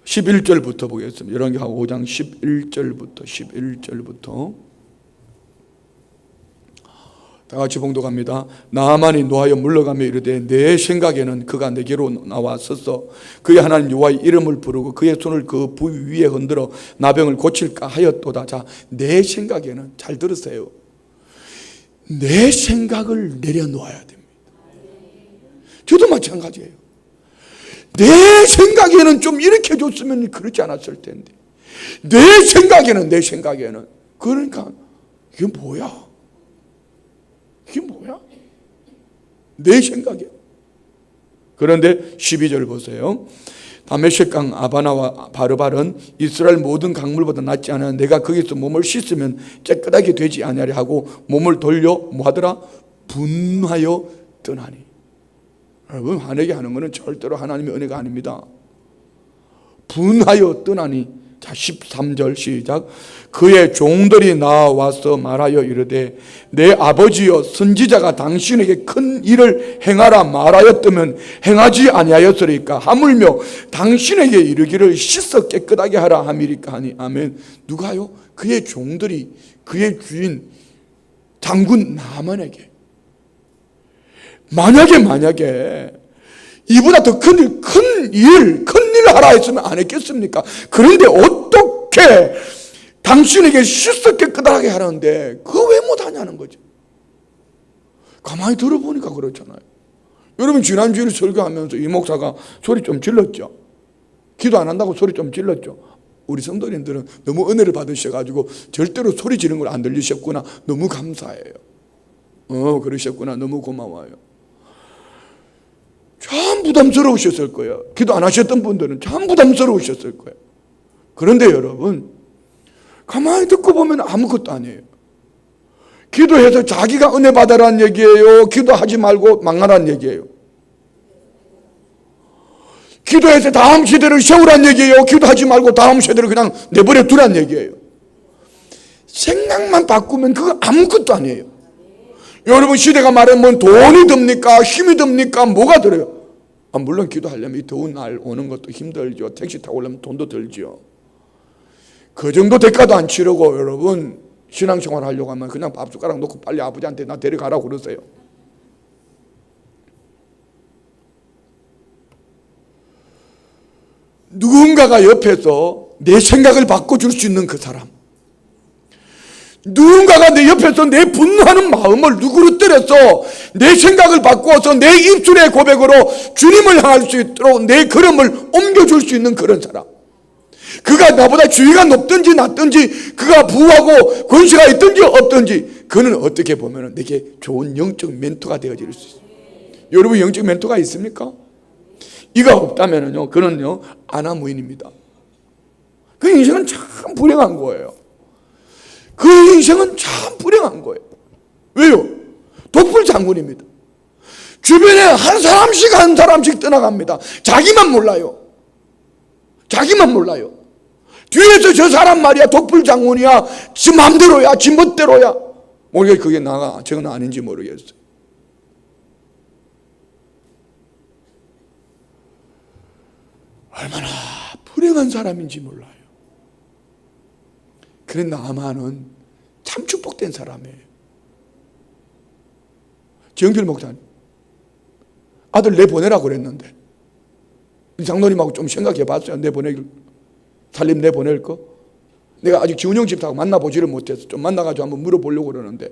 11절부터 보겠습니다. 열왕기하 5장 11절부터 다 같이 봉독합니다. 나아만이 노하여 물러가며 이르되 내 생각에는 그가 내게로 나왔었어 그의 하나님 여호와의 이름을 부르고 그의 손을 그 부위 위에 흔들어 나병을 고칠까 하였도다. 자, 내 생각에는, 잘 들으세요, 내 생각을 내려놓아야 됩니다. 저도 마찬가지예요. 내 생각에는 좀 이렇게 줬으면 그러지 않았을 텐데, 내 생각에는 그러니까 이게 뭐야? 내 생각이야. 그런데 12절 보세요. 다메섹강 아바나와 바르발은 이스라엘 모든 강물보다 낫지 않아 내가 거기서 몸을 씻으면 깨끗하게 되지 아니하리 하고 몸을 돌려 뭐하더라? 분하여 떠나니. 여러분, 화내게 하는 것은 절대로 하나님의 은혜가 아닙니다. 분하여 떠나니. 자, 13절 시작. 그의 종들이 나와서 말하여 이르되 내 아버지여 선지자가 당신에게 큰 일을 행하라 말하였다면 행하지 아니하였으리까 하물며 당신에게 이르기를 씻어 깨끗하게 하라 함이리까 하니. 아멘. 누가요? 그의 종들이, 그의 주인 장군 나만에게 만약에 이보다 더 큰 일을 하라 했으면 안 했겠습니까? 그런데 어떻게 당신에게 씻어 깨끗하게 하는데 그거 왜 못하냐는 거죠. 가만히 들어보니까 그렇잖아요. 여러분, 지난주에 설교하면서 이 목사가 소리 좀 질렀죠. 기도 안 한다고 소리 좀 질렀죠. 우리 성도님들은 너무 은혜를 받으셔가지고 절대로 소리 지르는 걸 안 들리셨구나. 너무 감사해요. 그러셨구나. 너무 고마워요. 참 부담스러우셨을 거예요. 기도 안 하셨던 분들은 참 부담스러우셨을 거예요. 그런데 여러분, 가만히 듣고 보면 아무것도 아니에요. 기도해서 자기가 은혜 받아라는 얘기예요? 기도하지 말고 망하라는 얘기예요? 기도해서 다음 세대를 세우라는 얘기예요? 기도하지 말고 다음 세대를 그냥 내버려 두라는 얘기예요? 생각만 바꾸면 그거 아무것도 아니에요. 여러분, 시대가 말하면 돈이 듭니까? 힘이 듭니까? 뭐가 들어요? 물론 기도하려면 이 더운 날 오는 것도 힘들죠. 택시 타고 오려면 돈도 들죠. 그 정도 대가도 안 치르고 여러분, 신앙생활 하려고 하면 그냥 밥 숟가락 놓고 빨리 아버지한테 나 데려가라고 그러세요. 누군가가 옆에서 내 생각을 바꿔줄 수 있는 그 사람, 누군가가 내 옆에서 내 분노하는 마음을 누구로 때려서 내 생각을 바꾸어서 내 입술의 고백으로 주님을 향할 수 있도록 내 걸음을 옮겨줄 수 있는 그런 사람, 그가 나보다 지위가 높든지 낮든지, 그가 부하고 권세가 있든지 없든지, 그는 어떻게 보면 내게 좋은 영적 멘토가 되어질 수 있어요. 여러분, 영적 멘토가 있습니까? 이가 없다면요, 그는요 아나무인입니다. 그 인생은 참 불행한 거예요. 그 인생은 참 불행한 거예요. 왜요? 독불 장군입니다. 주변에 한 사람씩 떠나갑니다. 자기만 몰라요. 뒤에서 저 사람 말이야 독불 장군이야, 지 맘대로야, 지 멋대로야. 모르겠어요. 그게 나가 저건 아닌지 모르겠어요. 얼마나 불행한 사람인지 몰라요. 그래, 나만은 참 축복된 사람이에요. 정필 목사님, 아들 내보내라고 그랬는데 이 장로님하고 좀 생각해 봤어요. 살림 내보낼 거? 내가 아직 지훈형 집사하고 만나보지를 못해서 좀 만나가지고 한번 물어보려고 그러는데,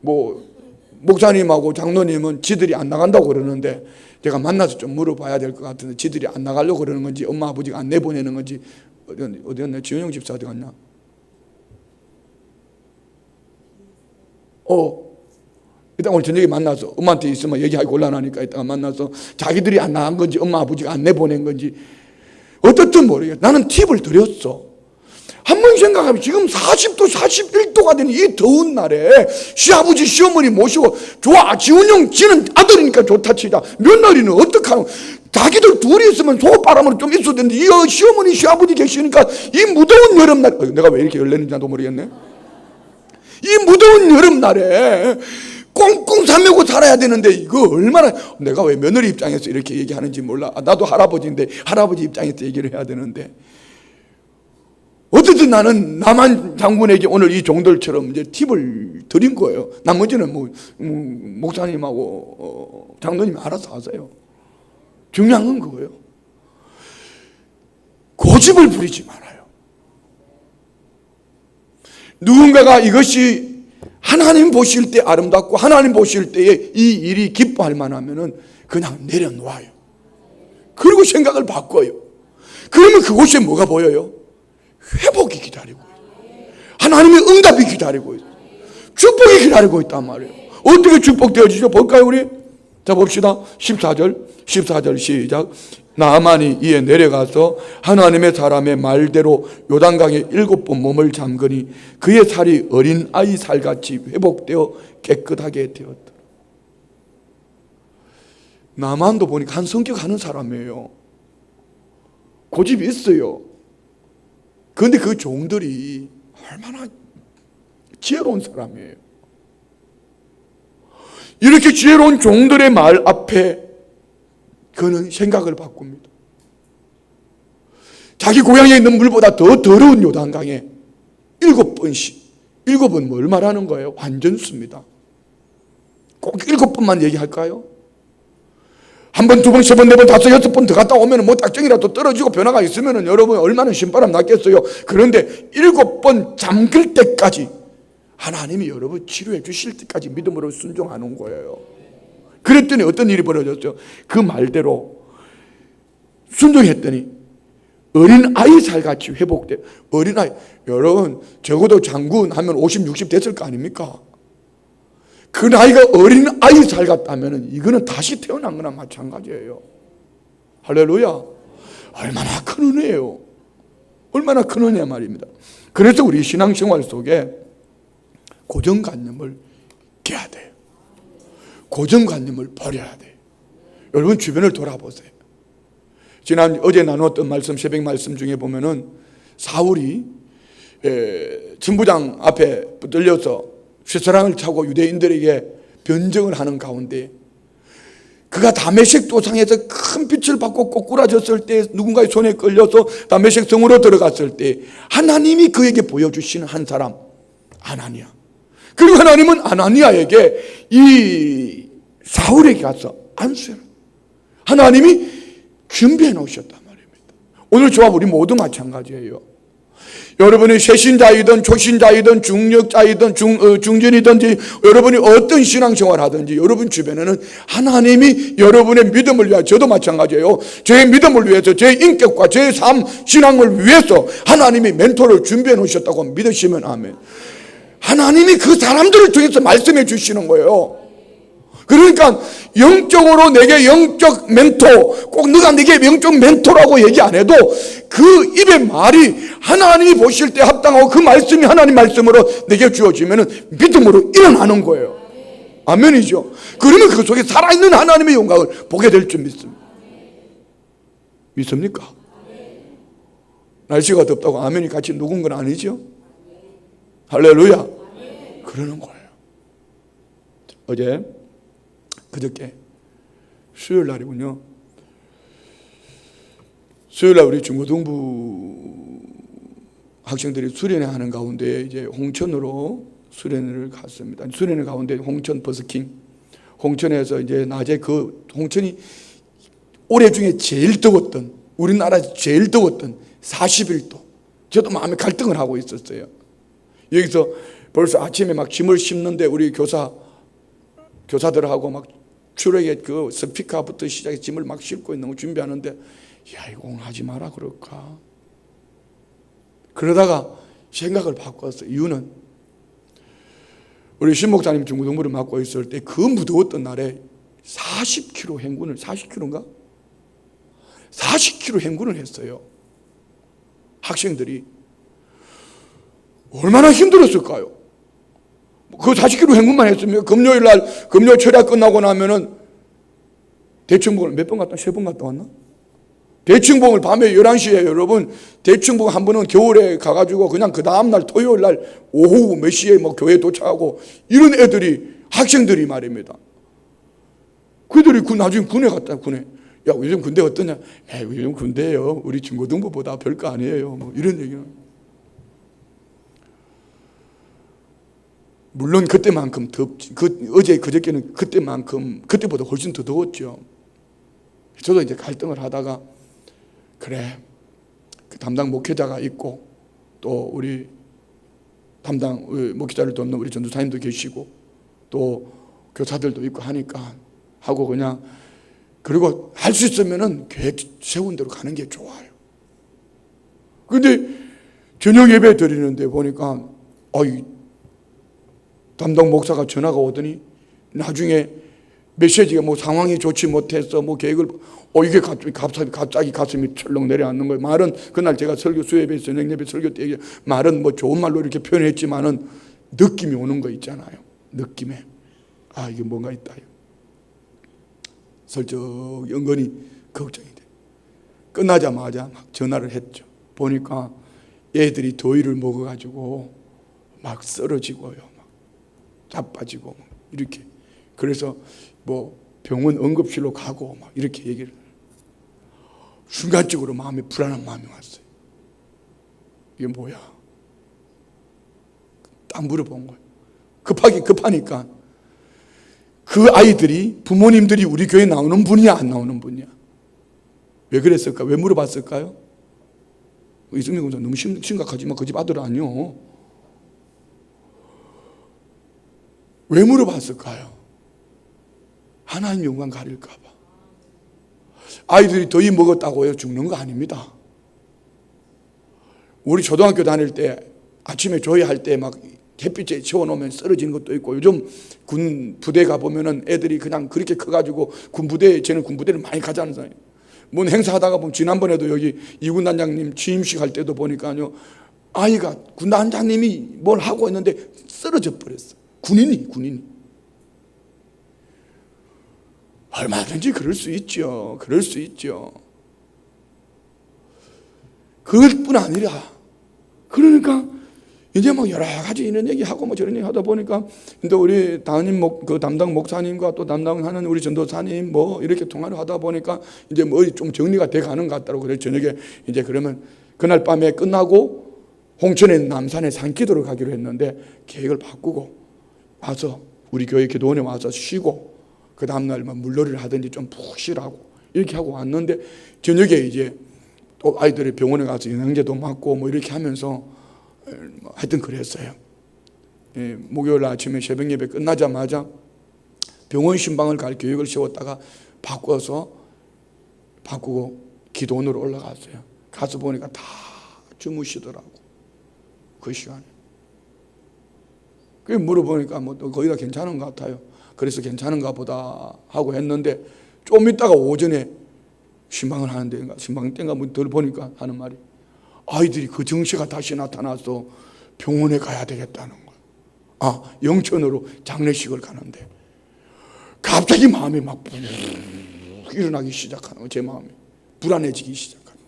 뭐 목사님하고 장로님은 지들이 안 나간다고 그러는데 제가 만나서 좀 물어봐야 될 것 같은데, 지들이 안 나가려고 그러는 건지 엄마 아버지가 안 내보내는 건지. 어디 갔나? 지훈형 집사 어디 갔나? 일단 오늘 저녁에 만나서 엄마한테 있으면 얘기하기 곤란하니까 이따가 만나서 자기들이 안 나간 건지 엄마 아버지가 안 내보낸 건지 어떻든 모르겠어. 나는 팁을 드렸어. 한번 생각하면 지금 40도 41도가 되는 이 더운 날에 시아버지 시어머니 모시고, 좋아, 지훈형 지는 아들이니까 좋다 치자, 며느리는 어떡하노? 자기들 둘이 있으면 소바람으로 좀 있어야 되는데 이 시어머니 시아버지 계시니까 이 무더운 여름날, 내가 왜 이렇게 열내는지 나도 모르겠네. 이 무더운 여름날에 꽁꽁 싸매고 살아야 되는데 이거 얼마나, 내가 왜 며느리 입장에서 이렇게 얘기하는지 몰라. 나도 할아버지인데 할아버지 입장에서 얘기를 해야 되는데, 어쨌든 나는 남한 장군에게 오늘 이 종들처럼 이제 팁을 드린 거예요. 나머지는 목사님하고 장로님이 알아서 하세요. 중요한 건 그거예요. 고집을 부리지 말아요. 누군가가 이것이 하나님 보실 때 아름답고 하나님 보실 때에 이 일이 기뻐할 만하면은 그냥 내려놓아요. 그리고 생각을 바꿔요. 그러면 그곳에 뭐가 보여요? 회복이 기다리고 있어요. 하나님의 응답이 기다리고 있어요. 축복이 기다리고 있단 말이에요. 어떻게 축복되어지죠? 볼까요 우리? 자 봅시다. 14절 시작. 나아만이 이에 내려가서 하나님의 사람의 말대로 요단강에 7번 몸을 잠그니 그의 살이 어린 아이 살같이 회복되어 깨끗하게 되었다. 나만도 보니까 한 성격 하는 사람이에요. 고집이 있어요. 그런데 그 종들이 얼마나 지혜로운 사람이에요. 이렇게 지혜로운 종들의 말 앞에 그는 생각을 바꿉니다. 자기 고향에 있는 물보다 더 더러운 요단강에 7번씩, 7번 뭘 말하는 거예요? 완전수입니다. 꼭 7번만 얘기할까요? 한 번, 두 번, 세 번, 네 번, 다섯, 여섯 번 더 갔다 오면 뭐 딱정이라도 떨어지고 변화가 있으면 여러분 얼마나 신바람 났겠어요. 그런데 7번 잠글 때까지 하나님이 여러분 치료해 주실 때까지 믿음으로 순종하는 거예요. 그랬더니 어떤 일이 벌어졌죠? 그 말대로 순종했더니 어린 아이 살같이 회복돼. 어린 아이, 여러분 적어도 장군 하면 50, 60 됐을 거 아닙니까? 그 나이가 어린 아이 살 같다면 이거는 다시 태어난 거나 마찬가지예요. 할렐루야. 얼마나 큰 은혜예요. 얼마나 큰 은혜 말입니다. 그래서 우리 신앙생활 속에 고정관념을 깨야 돼요. 고정관념을 버려야 돼요. 여러분 주변을 돌아보세요. 어제 나누었던 말씀, 새벽 말씀 중에 보면은 사울이 천부장 앞에 붙들려서 쇠사랑을 차고 유대인들에게 변정을 하는 가운데 그가 다메섹 도상에서 큰 빛을 받고 꼬꾸라졌을 때 누군가의 손에 끌려서 다메섹 성으로 들어갔을 때 하나님이 그에게 보여주시는 한 사람 아나니아. 그리고 하나님은 아나니아에게 이 사울에게 가서 안수해라. 하나님이 준비해 놓으셨단 말입니다. 오늘 저와 우리 모두 마찬가지예요. 여러분이 새신자이든 초신자이든 중력자이든 중전이든지 여러분이 어떤 신앙생활 하든지 여러분 주변에는 하나님이 여러분의 믿음을 위하여, 저도 마찬가지예요. 제 믿음을 위해서, 제 인격과 제 삶 신앙을 위해서 하나님이 멘토를 준비해 놓으셨다고 믿으시면 아멘. 하나님이 그 사람들을 통해서 말씀해 주시는 거예요. 그러니까 영적으로 내게 영적 멘토, 꼭 너가 내게 영적 멘토라고 얘기 안 해도 그 입의 말이 하나님이 보실 때 합당하고 그 말씀이 하나님 말씀으로 내게 주어지면 믿음으로 일어나는 거예요. 아멘이죠. 그러면 그 속에 살아있는 하나님의 영광을 보게 될 줄 믿습니다. 믿습니까? 날씨가 덥다고 아멘이 같이 녹은 건 아니죠? 할렐루야. 그러는 거예요. 어제 그저께 수요일 날이군요. 수요일 날 우리 중고등부 학생들이 수련회 하는 가운데 이제 홍천으로 수련회를 갔습니다. 수련회 가운데 홍천 버스킹, 홍천에서 이제 낮에 그 홍천이 올해 중에 제일 더웠던, 우리나라에서 제일 더웠던 41도. 저도 마음에 갈등을 하고 있었어요. 여기서 벌써 아침에 막 짐을 싣는데 우리 교사들하고 막 출애굽 그 스피커부터 시작해 짐을 막 싣고 있는 거 준비하는데, 야 이거 오늘 하지 마라 그럴까? 그러다가 생각을 바꿨어요. 이유는 우리 신 목사님 중고등부를 맡고 있을 때 그 무더웠던 날에 40km 행군을, 40km인가? 40km 행군을 했어요. 학생들이 얼마나 힘들었을까요? 그 40km 행군만 했으면 금요일 날, 금요 철야 끝나고 나면은 대충봉을 몇 번 갔다? 3번 갔다 왔나? 대충봉을 밤에 11시에 여러분, 대충봉 한 번은 겨울에 가가지고 그냥 그 다음날 토요일 날 오후 몇 시에 뭐 교회에 도착하고 이런 애들이 학생들이 말입니다. 그들이 나중에 군에 갔다. 군에 야 요즘 군대 어떠냐? 요즘 군대예요 우리 중고등부보다 별거 아니에요. 뭐 이런 얘기는. 물론 그때만큼 덥지. 어제 그저께는 그때보다 훨씬 더 더웠죠. 저도 이제 갈등을 하다가 그래 그 담당 목회자가 있고 또 우리 담당 목회자를 돕는 우리 전도사님도 계시고 또 교사들도 있고 하니까 하고 그냥 그리고 할 수 있으면은 계획 세운 대로 가는 게 좋아요. 근데 저녁 예배 드리는데 보니까 담당 목사가 전화가 오더니 나중에 메시지가 뭐 상황이 좋지 못해서 뭐 계획을 이게 갑자기 가슴이 철렁 내려앉는 거예요. 말은 그날 제가 설교 수요예배 저녁 예배 설교 때 말은 뭐 좋은 말로 이렇게 표현했지만은 느낌이 오는 거 있잖아요. 느낌에 이게 뭔가 있다. 슬쩍 연건이 걱정이 돼. 끝나자마자 막 전화를 했죠. 보니까 애들이 더위를 먹어가지고 막 쓰러지고요, 막 자빠지고 막 이렇게. 그래서 뭐 병원 응급실로 가고 막 이렇게 얘기를. 순간적으로 마음에 불안한 마음이 왔어요. 이게 뭐야? 딱 물어본 거예요. 급하니까 그 아이들이 부모님들이 우리 교회 나오는 분이야 안 나오는 분이야? 왜 그랬을까? 왜 물어봤을까요? 이승민 군사 너무 심각하지만 그 집 아들 아니요. 왜 물어봤을까요? 하나님 영광 가릴까 봐. 아이들이 더위 먹었다고 해서 죽는 거 아닙니다. 우리 초등학교 다닐 때 아침에 조회할 때 막 햇빛에 채워놓으면 쓰러지는 것도 있고, 요즘 군 부대 가보면은 애들이 그냥 그렇게 커가지고 저는 군 부대를 많이 가자는 사람이에요. 뭔 행사하다가 보면 지난번에도 여기 이군 단장님 취임식 할 때도 보니까요, 아이가 군 단장님이 뭘 하고 있는데 쓰러져 버렸어. 군인이. 얼마든지 그럴 수 있죠. 그것뿐 아니라, 그러니까 이제 뭐 여러 가지 이런 얘기하고 뭐 저런 얘기 하다 보니까, 근데 우리 그 담당 목사님과 또 담당하는 우리 전도사님 뭐 이렇게 통화를 하다 보니까 이제 뭐 좀 정리가 돼 가는 것 같더라고. 그래서 저녁에 이제 그러면 그날 밤에 끝나고 홍천에 남산에 산기도를 가기로 했는데 계획을 바꾸고 와서 우리 교회 기도원에 와서 쉬고 그 다음날 물놀이를 하든지 좀 푹 쉬라고 이렇게 하고 왔는데, 저녁에 이제 또 아이들이 병원에 가서 영양제도 맞고 뭐 이렇게 하면서 하여튼 그랬어요. 목요일 아침에 새벽 예배 끝나자마자 병원 신방을 갈 계획을 세웠다가 바꾸고 기도원으로 올라갔어요. 가서 보니까 다 주무시더라고, 그 시간에. 그 물어보니까 뭐 거의 다 괜찮은 것 같아요. 그래서 괜찮은가 보다 하고 했는데, 좀 있다가 오전에 신방을 하는데, 신방 때인가 뭐 덜 보니까 하는 말이, 아이들이 그 정시가 다시 나타나서 병원에 가야 되겠다는 거예요. 영천으로 장례식을 가는데 갑자기 마음이 막 일어나기 시작하는 거예요. 제 마음이 불안해지기 시작하는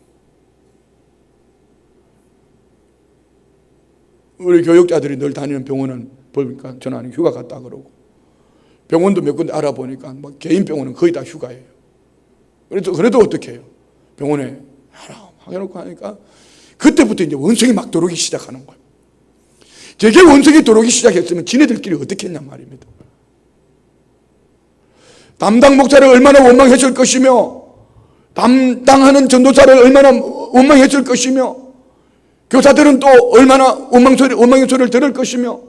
거예요. 우리 교육자들이 늘 다니는 병원은 보니까 저는 휴가 갔다 그러고, 병원도 몇 군데 알아보니까 뭐 개인 병원은 거의 다 휴가예요. 그래도 어떻게 해요? 병원에 하나 해놓고 하니까 그때부터 이제 원성이 막 들어오기 시작하는 거예요. 저게 원성이 들어오기 시작했으면 지네들끼리 어떻게 했냔 말입니다. 담당 목사를 얼마나 원망했을 것이며, 담당하는 전도사를 얼마나 원망했을 것이며, 교사들은 또 얼마나 원망의 소리를 들을 것이며,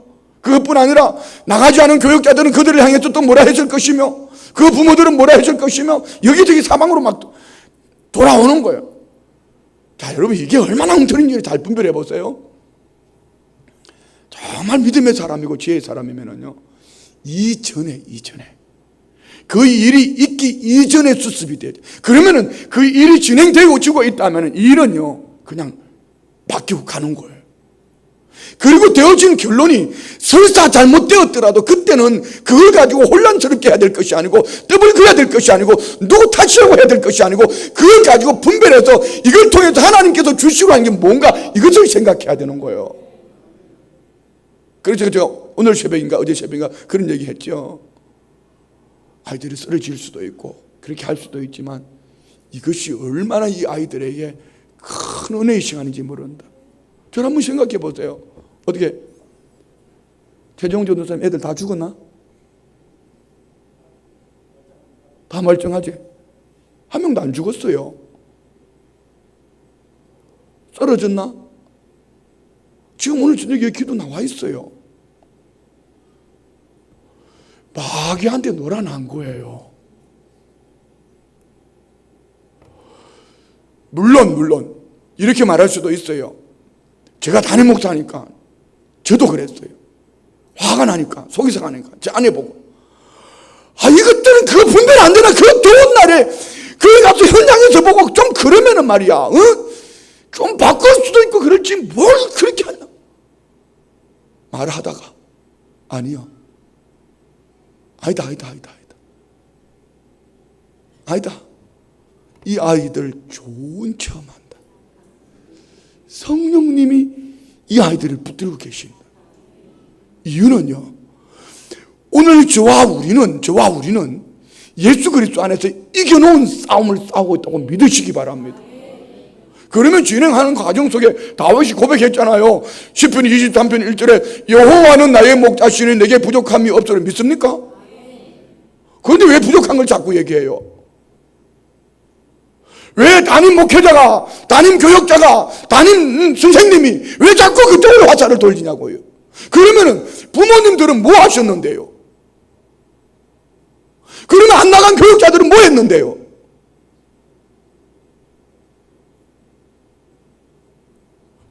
그것뿐 아니라 나가지 않은 교육자들은 그들을 향해서 또 뭐라 했을 것이며, 그 부모들은 뭐라 했을 것이며, 여기저기 사방으로 막 돌아오는 거예요. 자, 여러분, 이게 얼마나 엉터리인지 잘 분별해 보세요. 정말 믿음의 사람이고 지혜의 사람이면은요, 이전에 그 일이 있기 이전에 수습이 돼야 돼. 그러면은 그 일이 진행되고 있다면은 일은요 그냥 바뀌고 가는 거예요. 그리고 되어진 결론이 설사 잘못되었더라도 그때는 그걸 가지고 혼란스럽게 해야 될 것이 아니고, 떡을 그려야 될 것이 아니고, 누구 탓이라고 해야 될 것이 아니고, 그걸 가지고 분별해서 이걸 통해서 하나님께서 주시고 하는 게 뭔가, 이것을 생각해야 되는 거예요. 그래서 제가 오늘 새벽인가 어제 새벽인가 그런 얘기 했죠. 아이들이 쓰러질 수도 있고 그렇게 할 수도 있지만 이것이 얼마나 이 아이들에게 큰 은혜의 시간인지 모른다. 저를 한번 생각해 보세요. 어떻게 최종 전도사님 애들 다 죽었나? 다 멀쩡하지? 한 명도 안 죽었어요. 쓰러졌나? 지금 오늘 저녁에 기도 나와 있어요. 마귀한테 놀아난 거예요. 물론 이렇게 말할 수도 있어요. 제가 담임 목사니까 저도 그랬어요. 화가 나니까 속이 상하니까 제 아내 보고 이것들은 그거 분별 안 되나? 그 더운 날에 그걸 가서 현장에서 보고 좀 그러면은 말이야 좀 바꿀 수도 있고 그렇지 뭘 그렇게 하냐 말하다가 아니요 아니다 이 아이들 좋은 체험한다. 성령님이 이 아이들을 붙들고 계신다. 이유는요 오늘 저와 우리는 예수 그리스도 안에서 이겨놓은 싸움을 싸우고 있다고 믿으시기 바랍니다. 그러면 진행하는 과정 속에 다윗이 고백했잖아요. 시편 23편 1절에 여호와는 나의 목자시니 내게 부족함이 없으리 믿습니까? 그런데 왜 부족한 걸 자꾸 얘기해요? 왜 담임 목회자가, 담임 교역자가, 담임 선생님이 왜 자꾸 그쪽으로 화살을 돌리냐고요? 그러면은 부모님들은 뭐 하셨는데요? 그러면 안 나간 교육자들은 뭐 했는데요?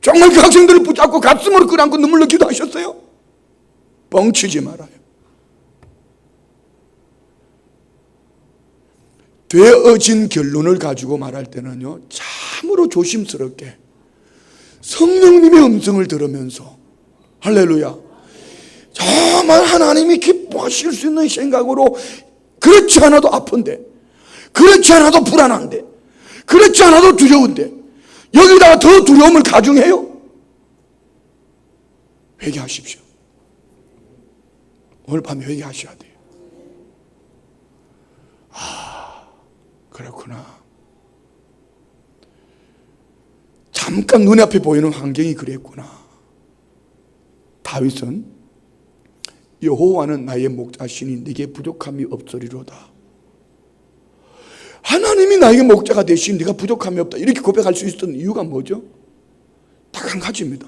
정말 그 학생들을 붙잡고 가슴으로 끌어안고 눈물로 기도하셨어요? 뻥치지 말아요. 되어진 결론을 가지고 말할 때는요 참으로 조심스럽게 성령님의 음성을 들으면서 할렐루야 정말 하나님이 기뻐하실 수 있는 생각으로 그렇지 않아도 아픈데 그렇지 않아도 불안한데 그렇지 않아도 두려운데 여기다가 더 두려움을 가중해요? 회개하십시오. 오늘 밤에 회개하셔야 돼요. 그렇구나. 잠깐 눈에 앞에 보이는 환경이 그랬구나. 다윗은 여호와는 나의 목자시니 네게 부족함이 없으리로다. 하나님이 나에게 목자가 되시니 네가 부족함이 없다. 이렇게 고백할 수 있었던 이유가 뭐죠? 딱 한 가지입니다.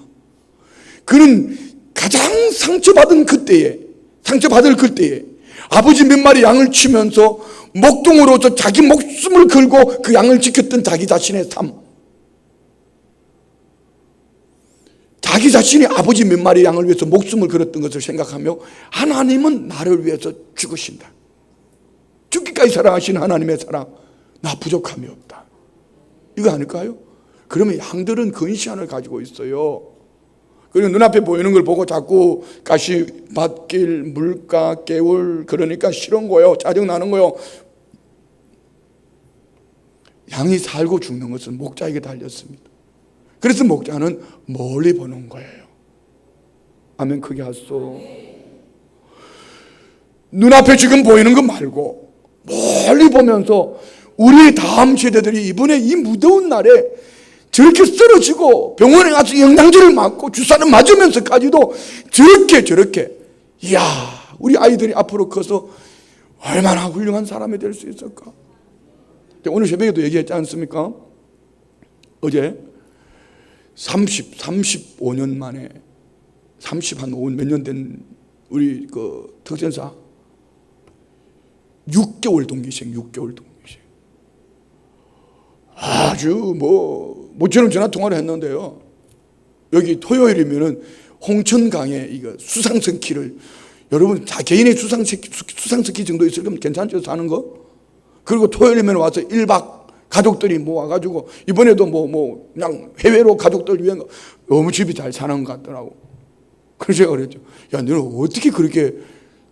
그는 가장 상처받을 그때에 아버지 몇 마리 양을 치면서 목동으로서 자기 목숨을 걸고 그 양을 지켰던 자기 자신의 삶, 자기 자신이 아버지 몇 마리 양을 위해서 목숨을 걸었던 것을 생각하며 하나님은 나를 위해서 죽으신다. 죽기까지 사랑하신 하나님의 사랑, 나 부족함이 없다. 이거 아닐까요? 그러면 양들은 근시안을 가지고 있어요. 그리고 눈앞에 보이는 걸 보고 자꾸 가시, 밭길, 물가, 개울 그러니까 싫은 거예요. 짜증나는 거예요. 양이 살고 죽는 것은 목자에게 달렸습니다. 그래서 목자는 멀리 보는 거예요. 아멘 크게 하소. 눈앞에 지금 보이는 거 말고 멀리 보면서 우리 다음 세대들이 이번에 이 무더운 날에 저렇게 쓰러지고 병원에 가서 영양제를 맞고 주사를 맞으면서까지도 저렇게 이야 우리 아이들이 앞으로 커서 얼마나 훌륭한 사람이 될 수 있을까? 오늘 새벽에도 얘기했지 않습니까? 어제 35년 만에 30한 몇 년 된 우리 그 특전사 6개월 동기생 아주 모처럼 전화 통화를 했는데요. 여기 토요일이면은 홍천강에 이거 수상스키를 여러분 다 개인의 수상스키 정도 있으면 괜찮죠 사는 거? 그리고 토요일이면 와서 1박 가족들이 모아가지고 이번에도 그냥 해외로 가족들 위한 거 너무 집이 잘 사는 것 같더라고. 그래서 제가 그랬죠. 야 너는 어떻게 그렇게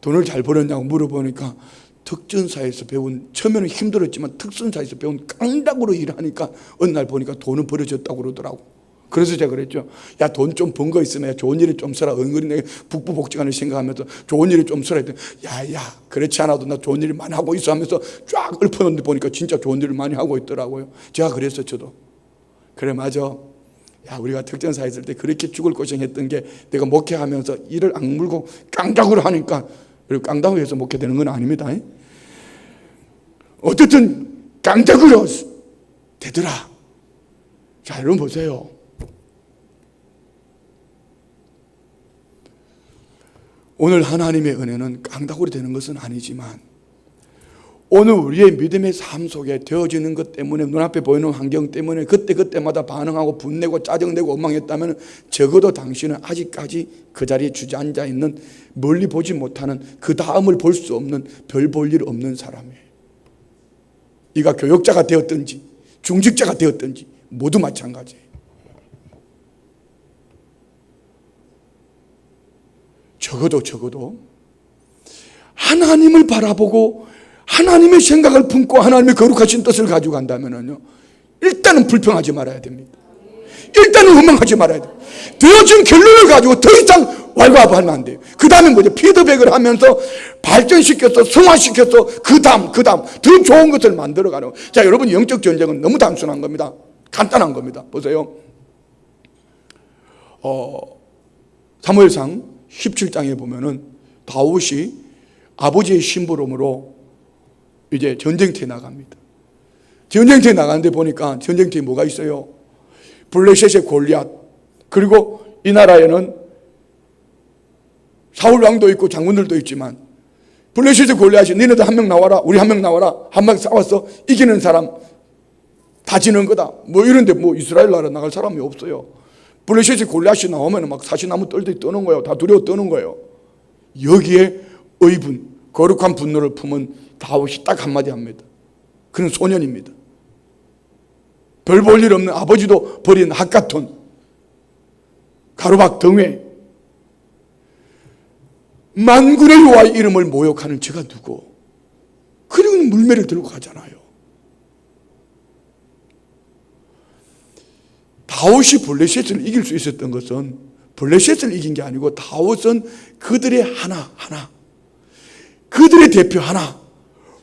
돈을 잘 벌었냐고 물어보니까 특전사에서 배운 처음에는 힘들었지만 특전사에서 배운 깡닭으로 일하니까 어느 날 보니까 돈은 벌어졌다고 그러더라고. 그래서 제가 그랬죠. 야, 돈 좀 번 거 있으면 좋은 일이 좀 써라. 은근히 내가 북부복지관을 생각하면서 좋은 일이 좀 써라 했더니 야, 그렇지 않아도 나 좋은 일을 많이 하고 있어 하면서 쫙 읊어놓는데 보니까 진짜 좋은 일을 많이 하고 있더라고요. 제가 그랬어요. 저도. 그래, 맞아. 야, 우리가 특전사에 있을 때 그렇게 죽을 고생했던 게 내가 목회하면서 이를 악물고 깡다구로 하니까, 그리고 깡다구 해서 목회되는 건 아닙니다. 어쨌든 깡다구로 되더라. 자, 여러분 보세요. 오늘 하나님의 은혜는 깡다구리 되는 것은 아니지만 오늘 우리의 믿음의 삶 속에 되어지는 것 때문에, 눈앞에 보이는 환경 때문에 그때마다 반응하고 분내고 짜증내고 원망했다면 적어도 당신은 아직까지 그 자리에 주저앉아 있는, 멀리 보지 못하는, 그 다음을 볼 수 없는, 별 볼 일 없는 사람이에요. 이가 교역자가 되었든지 중직자가 되었든지 모두 마찬가지예요. 적어도 하나님을 바라보고 하나님의 생각을 품고 하나님의 거룩하신 뜻을 가지고 간다면요, 일단은 불평하지 말아야 됩니다. 일단은 원망하지 말아야 돼요. 되어진 결론을 가지고 더 이상 왈가왈부하면 안 돼요. 그 다음에 뭐죠? 피드백을 하면서 발전시켜서 성화시켜서 그 다음 더 좋은 것을 만들어가는. 자, 여러분, 영적 전쟁은 너무 단순한 겁니다. 간단한 겁니다. 보세요. 사무엘상 17장에 보면은 다윗이 아버지의 심부름으로 이제 전쟁터에 나갑니다. 전쟁터에 나가는데 보니까 전쟁터에 뭐가 있어요? 블레셋의 골리앗, 그리고 이 나라에는 사울 왕도 있고 장군들도 있지만 블레셋의 골리앗이 너네들 한 명 나와라, 우리 한 명 나와라, 한 명 싸워서 이기는 사람 다 지는 거다. 뭐 이런데 뭐 이스라엘 나라 나갈 사람이 없어요. 블레셋의 골리앗이 나오면 막 사시나무 떨듯이 떠는 거예요. 다 두려워 떠는 거예요. 여기에 의분, 거룩한 분노를 품은 다윗이 딱 한마디 합니다. 그는 소년입니다. 별 볼 일 없는 아버지도 버린 핫가톤, 가로박 덩회, 만군의 여호와의 이름을 모욕하는 제가 누구? 그리고 물매를 들고 가잖아요. 다윗이 블레셋을 이길 수 있었던 것은 블레셋을 이긴 게 아니고 다윗은 그들의 하나, 그들의 대표 하나,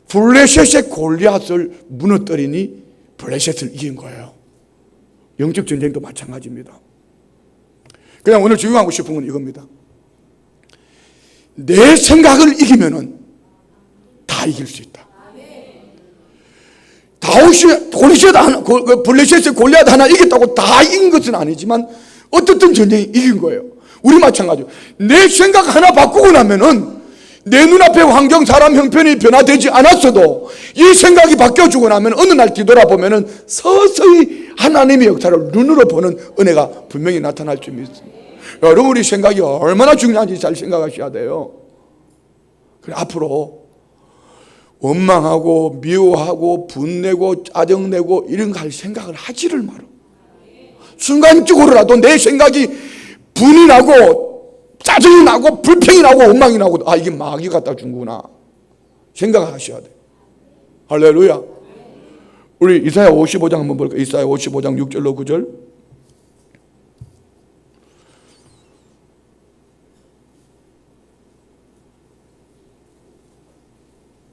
블레셋의 골리앗을 무너뜨리니 블레셋을 이긴 거예요. 영적 전쟁도 마찬가지입니다. 그냥 오늘 적용하고 싶은 건 이겁니다. 내 생각을 이기면은 다 이길 수 있다. 다윗이 블레셋의 골리앗 하나 이겼다고 다 이긴 것은 아니지만 어떻든 전쟁이 이긴 거예요. 우리 마찬가지로 내 생각 하나 바꾸고 나면은 내 눈앞의 환경, 사람 형편이 변화되지 않았어도 이 생각이 바뀌어주고 나면 어느 날 뒤돌아보면은 서서히 하나님의 역사를 눈으로 보는 은혜가 분명히 나타날 줄 믿습니다. 여러분, 우리 생각이 얼마나 중요한지 잘 생각하셔야 돼요. 그래, 앞으로 원망하고 미워하고 분내고 짜증내고 이런 거 할 생각을 하지를 마라. 순간적으로라도 내 생각이 분이 나고 짜증이 나고 불평이 나고 원망이 나고, 아, 이게 마귀 갖다 준 거구나 생각하셔야 돼요. 할렐루야. 우리 이사야 55장 한번 볼까요? 이사야 55장 6절로 9절.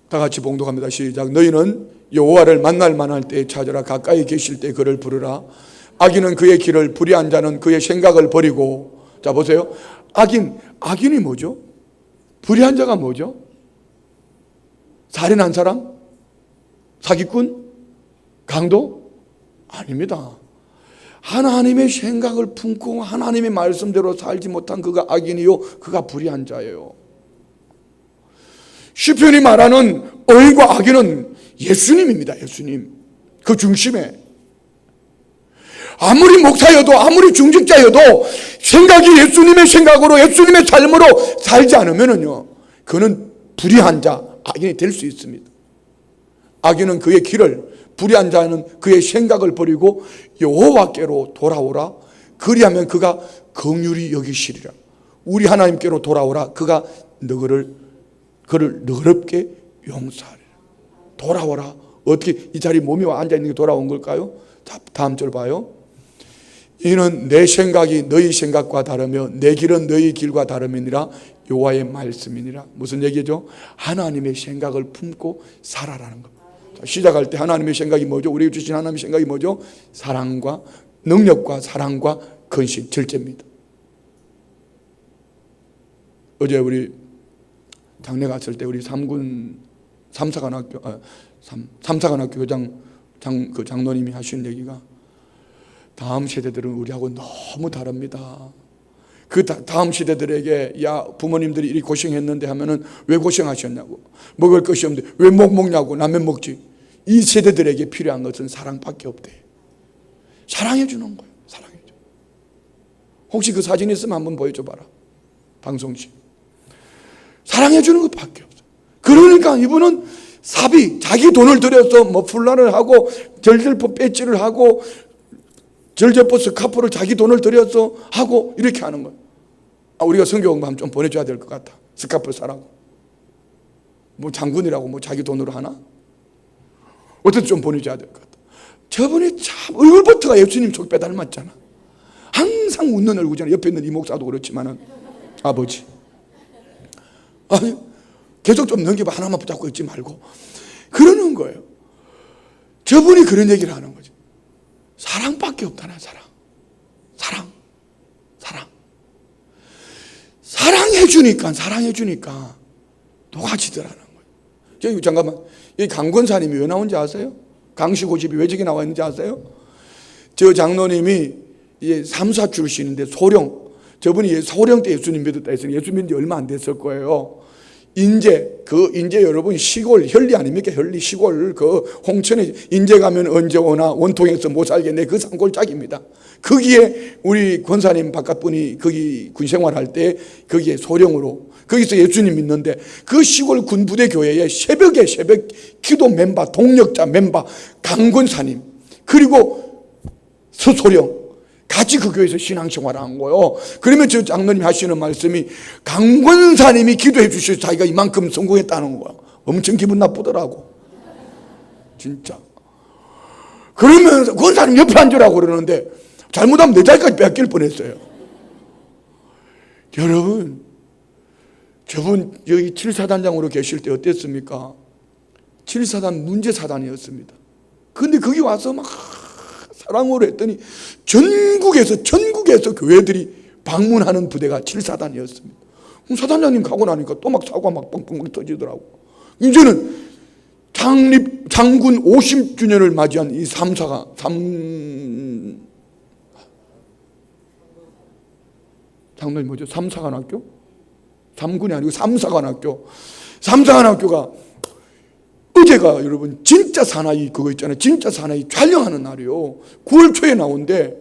다 같이 봉독합니다. 시작. 너희는 여호와를 만날 만할 때에 찾으라. 가까이 계실 때 그를 부르라. 악인은 그의 길을, 불의한 자는 그의 생각을 버리고. 자, 보세요. 악인이 뭐죠? 불의한 자가 뭐죠? 살인한 사람? 사기꾼? 강도? 아닙니다. 하나님의 생각을 품고 하나님의 말씀대로 살지 못한 그가 악인이요, 그가 불의한 자예요. 시편이 말하는 의인과 악인은 예수님입니다. 예수님. 그 중심에. 아무리 목사여도 아무리 중직자여도 생각이 예수님의 생각으로 예수님의 삶으로 살지 않으면요, 그는 불의한 자, 악인이 될 수 있습니다. 악인은 그의 길을, 불의한 자는 그의 생각을 버리고 여호와께로 돌아오라. 그리하면 그가 긍휼히 여기시리라. 우리 하나님께로 돌아오라. 그가 그를 너그럽게 용서하리라. 돌아오라. 어떻게 이 자리에 몸이 앉아있는 게 돌아온 걸까요? 자, 다음 절 봐요. 이는 내 생각이 너희 생각과 다르며 내 길은 너희 길과 다름이니라. 여호와의 말씀이니라. 무슨 얘기죠? 하나님의 생각을 품고 살아라는 것. 시작할 때 하나님의 생각이 뭐죠? 우리에게 주신 하나님의 생각이 뭐죠? 사랑과 능력과 사랑과 근신, 절제입니다. 어제 우리 장례 갔을 때 우리 삼사관학교 그 장로님이 하신 얘기가 다음 세대들은 우리하고 너무 다릅니다. 그 다음 세대들에게 야 부모님들이 이리 고생했는데 하면은 왜 고생하셨냐고, 먹을 것이 없는데 왜 못 먹냐고, 라면 먹지. 이 세대들에게 필요한 것은 사랑밖에 없대. 사랑해 주는 거예요. 사랑해 줘. 혹시 그 사진 있으면 한번 보여줘 봐라. 방송실. 사랑해 주는 것밖에 없어. 그러니까 이분은 사비, 자기 돈을 들여서 뭐 풀란을 하고 절절포 배지를 하고 절절포 스카프를 자기 돈을 들여서 하고 이렇게 하는 거예요. 우리가 성경 공부하면 좀 보내줘야 될 것 같아. 스카프를 사라고. 뭐 장군이라고 뭐 자기 돈으로 하나? 어떻게 좀 보내줘야 될 것 같아. 저분이 참 얼굴부터가 예수님 속 빼닮았잖아. 항상 웃는 얼굴이잖아. 옆에 있는 이 목사도 그렇지만은 아버지. 아니, 계속 좀 넘겨봐. 하나만 붙잡고 있지 말고. 그러는 거예요. 저분이 그런 얘기를 하는 거지. 사랑밖에 없다나. 사랑. 사랑해주니까 녹아지더라는 거예요. 저기 잠깐만, 이 강권사님이 왜 나온지 아세요? 강시고집이 왜 저기 나와 있는지 아세요? 저 장로님이 이제 삼사 출신인데 소령, 저분이 소령 때 예수님 믿었다 했으니 예수 믿은 지 얼마 안 됐을 거예요. 인제 여러분 시골 현리 아닙니까? 현리 시골 그 홍천에 인제 가면 언제 오나 원통에서 못 살겠네. 그 산골짜기입니다. 거기에 우리 권사님 바깥분이 거기 군 생활할 때 거기에 소령으로 거기서 예수님 믿는데 그 시골 군부대 교회에 새벽 기도 멤버, 동력자 멤버 강권사님 그리고 서소령 같이 그 교회에서 신앙생활을 한 거예요. 그러면 저 장로님이 하시는 말씀이 강권사님이 기도해 주셔서 자기가 이만큼 성공했다는 거야. 엄청 기분 나쁘더라고. 진짜. 그러면서 권사님 옆에 앉으라고 그러는데 잘못하면 내 자리까지 뺏길 뻔했어요. 여러분, 저분 여기 7사단장으로 계실 때 어땠습니까? 7사단 문제사단이었습니다. 근데 거기 와서 막 사랑으로 했더니 전국에서 교회들이 방문하는 부대가 7사단이었습니다. 사단장님 가고 나니까 또 막 사고가 막 뻥뻥 터지더라고. 이제는 장군 50주년을 맞이한 이 장로님 뭐죠? 삼사관학교? 3군이 아니고 삼사관학교가 어제가 여러분 진짜 사나이 그거 있잖아요. 진짜 사나이 촬영하는 날이요. 9월 초에 나온대.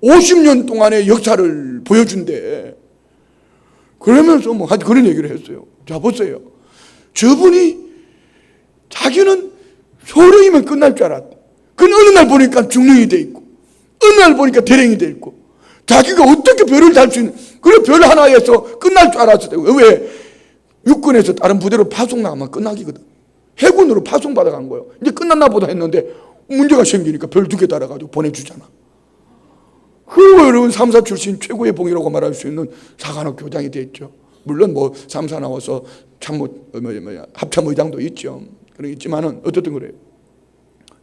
50년 동안의 역사를 보여준대. 그러면서 뭐 그런 얘기를 했어요. 자 보세요. 저분이 자기는 소령이면 끝날 줄 알았대. 근데 어느 날 보니까 중령이 돼 있고 어느 날 보니까 대령이 돼 있고 자기가 어떻게 별을 달 수 있는 그래 별 하나에서 끝날 줄 알았어요. 왜? 육군에서 다른 부대로 파송 나가면 끝나기거든. 해군으로 파송 받아간 거예요. 이제 끝났나 보다 했는데 문제가 생기니까 별 2개 달아가지고 보내주잖아. 그리고 여러분 3사 출신 최고의 봉이라고 말할 수 있는 사관학 교장이 됐죠. 물론 뭐 3사 나와서 합참의장도 있죠. 그런 있지만은 어쨌든 그래요.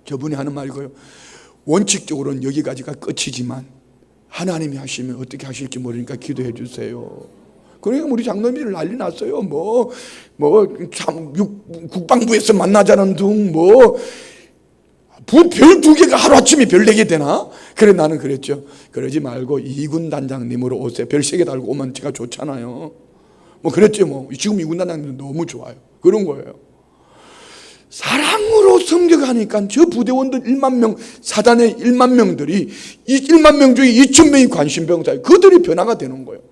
저분이 하는 말이고요. 원칙적으로는 여기까지가 끝이지만 하나님이 하시면 어떻게 하실지 모르니까 기도해 주세요. 그러니까 우리 장로님들 난리 났어요. 국방부에서 만나자는 둥, 별 2개가 하루아침에 별 4개 되나? 그래, 나는 그랬죠. 그러지 말고 2군 단장님으로 오세요. 별 3개 달고 오면 제가 좋잖아요. 그랬죠. 지금 2군 단장님은 너무 좋아요. 그런 거예요. 사랑으로 섬겨가니까 저 부대원들 1만 명, 사단의 1만 명들이 이 1만 명 중에 2천 명이 관심병사예요. 그들이 변화가 되는 거예요.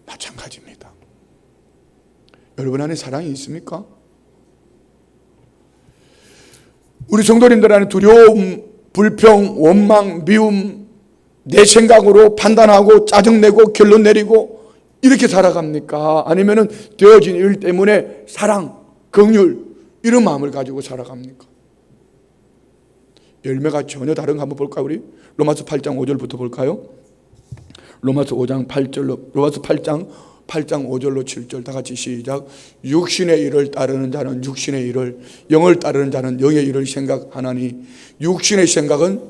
마찬가지입니다. 여러분 안에 사랑이 있습니까? 우리 성도님들 안에 두려움, 불평, 원망, 미움, 내 생각으로 판단하고 짜증내고 결론 내리고 이렇게 살아갑니까? 아니면은 되어진 일 때문에 사랑, 긍휼 이런 마음을 가지고 살아갑니까? 열매가 전혀 다른 거 한번 볼까요? 우리 로마서 8장 5절부터 볼까요? 로마서 5장 8절로 로마서 8장 5절로 7절 다 같이 시작. 육신의 일을 따르는 자는 육신의 일을, 영을 따르는 자는 영의 일을 생각하나니 육신의 생각은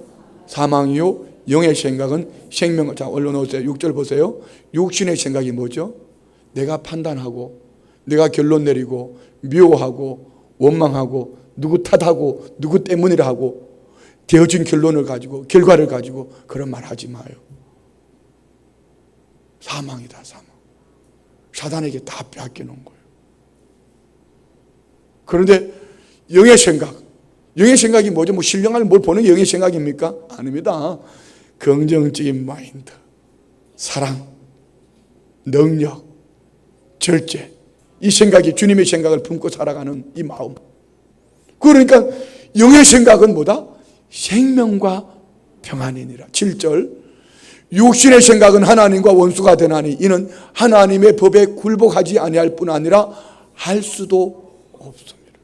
사망이요 영의 생각은 생명. 자, 얼른 오세요. 6절 보세요. 육신의 생각이 뭐죠? 내가 판단하고 내가 결론 내리고 미워하고 원망하고 누구 탓하고 누구 때문이라 하고 되어진 결론을 가지고 결과를 가지고 그런 말 하지 마요. 사망이다, 사망. 사단에게 다 빼앗겨 놓은 거예요. 그런데 영의 생각이 뭐죠? 뭐 신령한 뭘 보는 게 영의 생각입니까? 아닙니다. 긍정적인 마인드, 사랑, 능력, 절제, 이 생각이 주님의 생각을 품고 살아가는 이 마음. 그러니까 영의 생각은 뭐다? 생명과 평안이니라. 7절 육신의 생각은 하나님과 원수가 되나니 이는 하나님의 법에 굴복하지 아니할 뿐 아니라 할 수도 없습니다.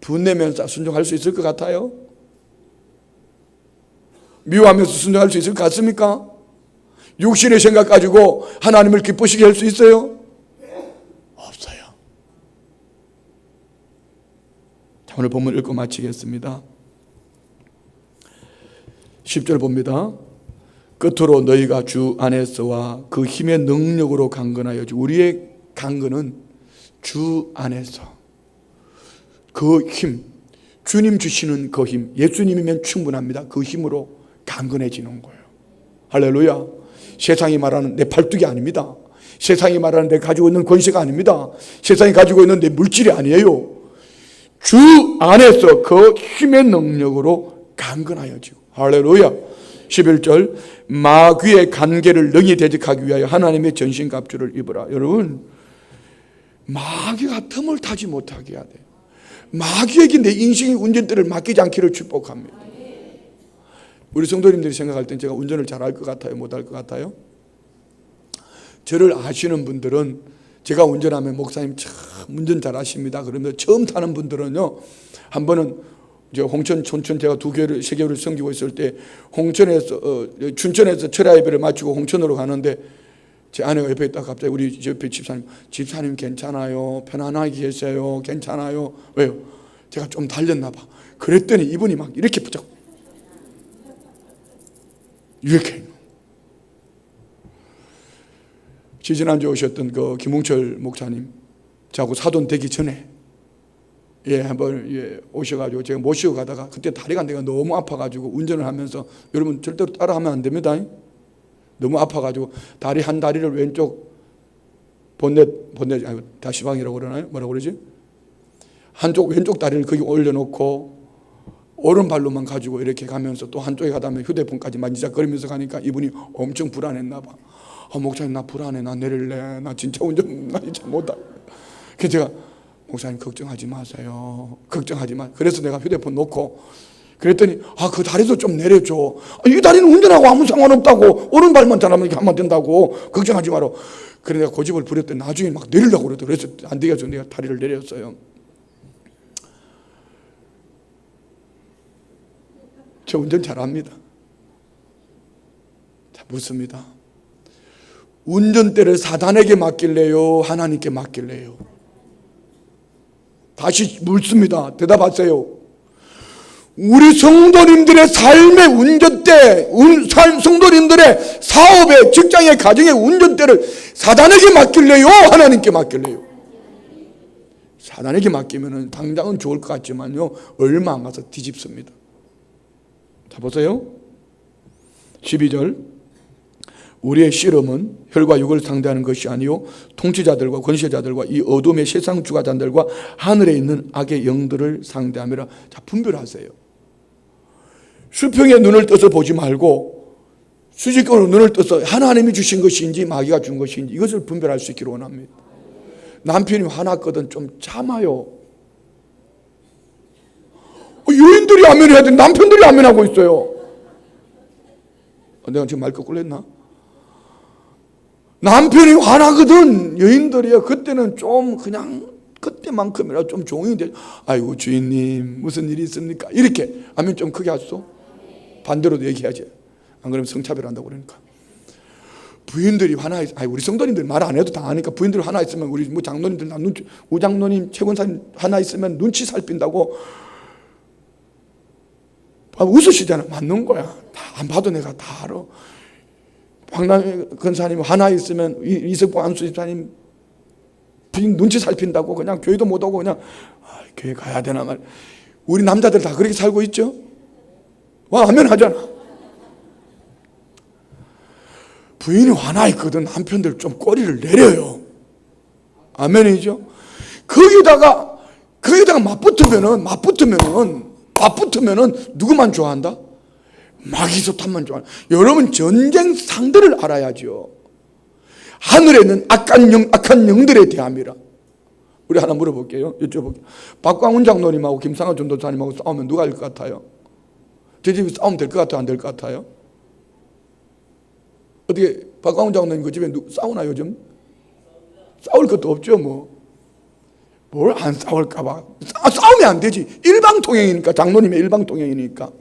분내면서 순종할 수 있을 것 같아요? 미워하면서 순종할 수 있을 것 같습니까? 육신의 생각 가지고 하나님을 기쁘시게 할 수 있어요? 없어요. 자, 오늘 본문 읽고 마치겠습니다. 10절 봅니다. 끝으로 너희가 주 안에서와 그 힘의 능력으로 강건하여. 우리의 강건은 주 안에서 그 힘, 주님 주시는 그 힘, 예수님이면 충분합니다. 그 힘으로 강건해지는 거예요. 할렐루야. 세상이 말하는 내 팔뚝이 아닙니다. 세상이 말하는 내 가지고 있는 권세가 아닙니다. 세상이 가지고 있는 내 물질이 아니에요. 주 안에서 그 힘의 능력으로 강건하여지고. 할렐루야. 11절 마귀의 간계를 능히 대적하기 위하여 하나님의 전신갑주를 입으라. 여러분, 마귀가 틈을 타지 못하게 해야 돼요. 마귀에게 내 인생의 운전대를 맡기지 않기를 축복합니다. 우리 성도님들이 생각할 땐 제가 운전을 잘할 것 같아요? 못할 것 같아요? 저를 아시는 분들은 제가 운전하면 목사님 참 운전 잘하십니다. 그러면 처음 타는 분들은요, 한 번은 이제 홍천, 촌천 제가 세 교회를 섬기고 있을 때 홍천에서 춘천에서 철야 예배를 마치고 홍천으로 가는데 제 아내가 옆에 있다가 갑자기 우리 옆에 집사님 괜찮아요? 편안하게 계세요? 괜찮아요? 왜요? 제가 좀 달렸나 봐. 그랬더니 이분이 막 이렇게 붙잡고 이렇게. 지지난주에 오셨던 그 김웅철 목사님 저하고 사돈 되기 전에 한번 오셔가지고 제가 모시고 가다가 그때 다리가 내가 너무 아파가지고 운전을 하면서, 여러분 절대로 따라하면 안 됩니다. 너무 아파가지고 한 다리를 왼쪽 본넷 다시방이라고 그러나요? 뭐라고 그러지? 한쪽 왼쪽 다리를 거기 올려놓고 오른발로만 가지고 이렇게 가면서 또 한쪽에 가다면 휴대폰까지 만지작거리면서 가니까 이분이 엄청 불안했나 봐. 목사님 나 불안해, 나 내릴래, 나 진짜 운전 나 진짜 못하. 그래서 제가 목사님 걱정하지 마세요. 걱정하지 마. 그래서 내가 휴대폰 놓고 그랬더니 그 다리도 좀 내려줘. 이 다리는 운전하고 아무 상관없다고. 오른발만 잘하면 이렇게 하면 된다고. 걱정하지 마라. 그래 내가 고집을 부렸더니 나중에 막 내리려고 그러더라고요. 그래서 안 되겠어. 내가 다리를 내렸어요. 저 운전 잘합니다. 자, 묻습니다. 운전대를 사단에게 맡길래요? 하나님께 맡길래요? 다시 묻습니다. 대답하세요. 우리 성도님들의 삶의 운전대, 성도님들의 사업의, 직장의, 가정의 운전대를 사단에게 맡길래요? 하나님께 맡길래요? 사단에게 맡기면 당장은 좋을 것 같지만요, 얼마 안 가서 뒤집습니다. 자, 보세요. 12절 우리의 씨름은 혈과 육을 상대하는 것이 아니요 통치자들과 권세자들과 이 어둠의 세상 주관자들과 하늘에 있는 악의 영들을 상대함이라. 자, 분별하세요. 수평에 눈을 떠서 보지 말고 수직으로 눈을 떠서 하나님이 주신 것인지 마귀가 준 것인지 이것을 분별할 수 있기를 원합니다. 남편이 화났거든 좀 참아요. 여인들이 아멘해야 돼. 남편들이 아멘하고 있어요. 내가 지금 말 거꾸로 했나? 남편이 화나거든. 여인들이요. 그때는 좀 그냥 그때만큼이라도 좀 종이 돼. 아이고 주인님 무슨 일이 있습니까? 이렇게 하면 좀 크게 하소. 반대로도 얘기하지. 안 그러면 성차별한다고 그러니까. 부인들이 하나 있, 우리 성도님들 말 안 해도 다 아니까 부인들 하나 있으면 우리 뭐 장로님들 우장로님 최권사님 하나 있으면 눈치 살핀다고 웃으시잖아. 맞는 거야. 다 안 봐도 내가 다 알아. 박남희 권사님 하나 있으면 이석보 안수집사님 부인 눈치 살핀다고 그냥 교회도 못 오고 그냥 교회 가야 되나 말. 우리 남자들 다 그렇게 살고 있죠. 와 하면 하잖아. 부인이 화나 있거든. 남편들 좀 꼬리를 내려요. 아멘이죠. 거기다가 맞붙으면은 누구만 좋아한다? 마귀소탄만 좋아한다. 여러분 전쟁 상대를 알아야죠. 하늘에 있는 악한 영들에 대함이라. 우리 하나 물어볼게요. 여쭤볼게요. 박광훈 장로님하고 김상환 전도사님하고 싸우면 누가 할 것 같아요? 저 집이 싸우면 될 것 같아요? 안 될 것 같아요? 어떻게 박광훈 장로님 그 집에 싸우나 요즘? 싸울 것도 없죠 뭐. 뭘 안 싸울까 봐. 싸우면 안 되지. 일방통행이니까. 장로님의 일방통행이니까.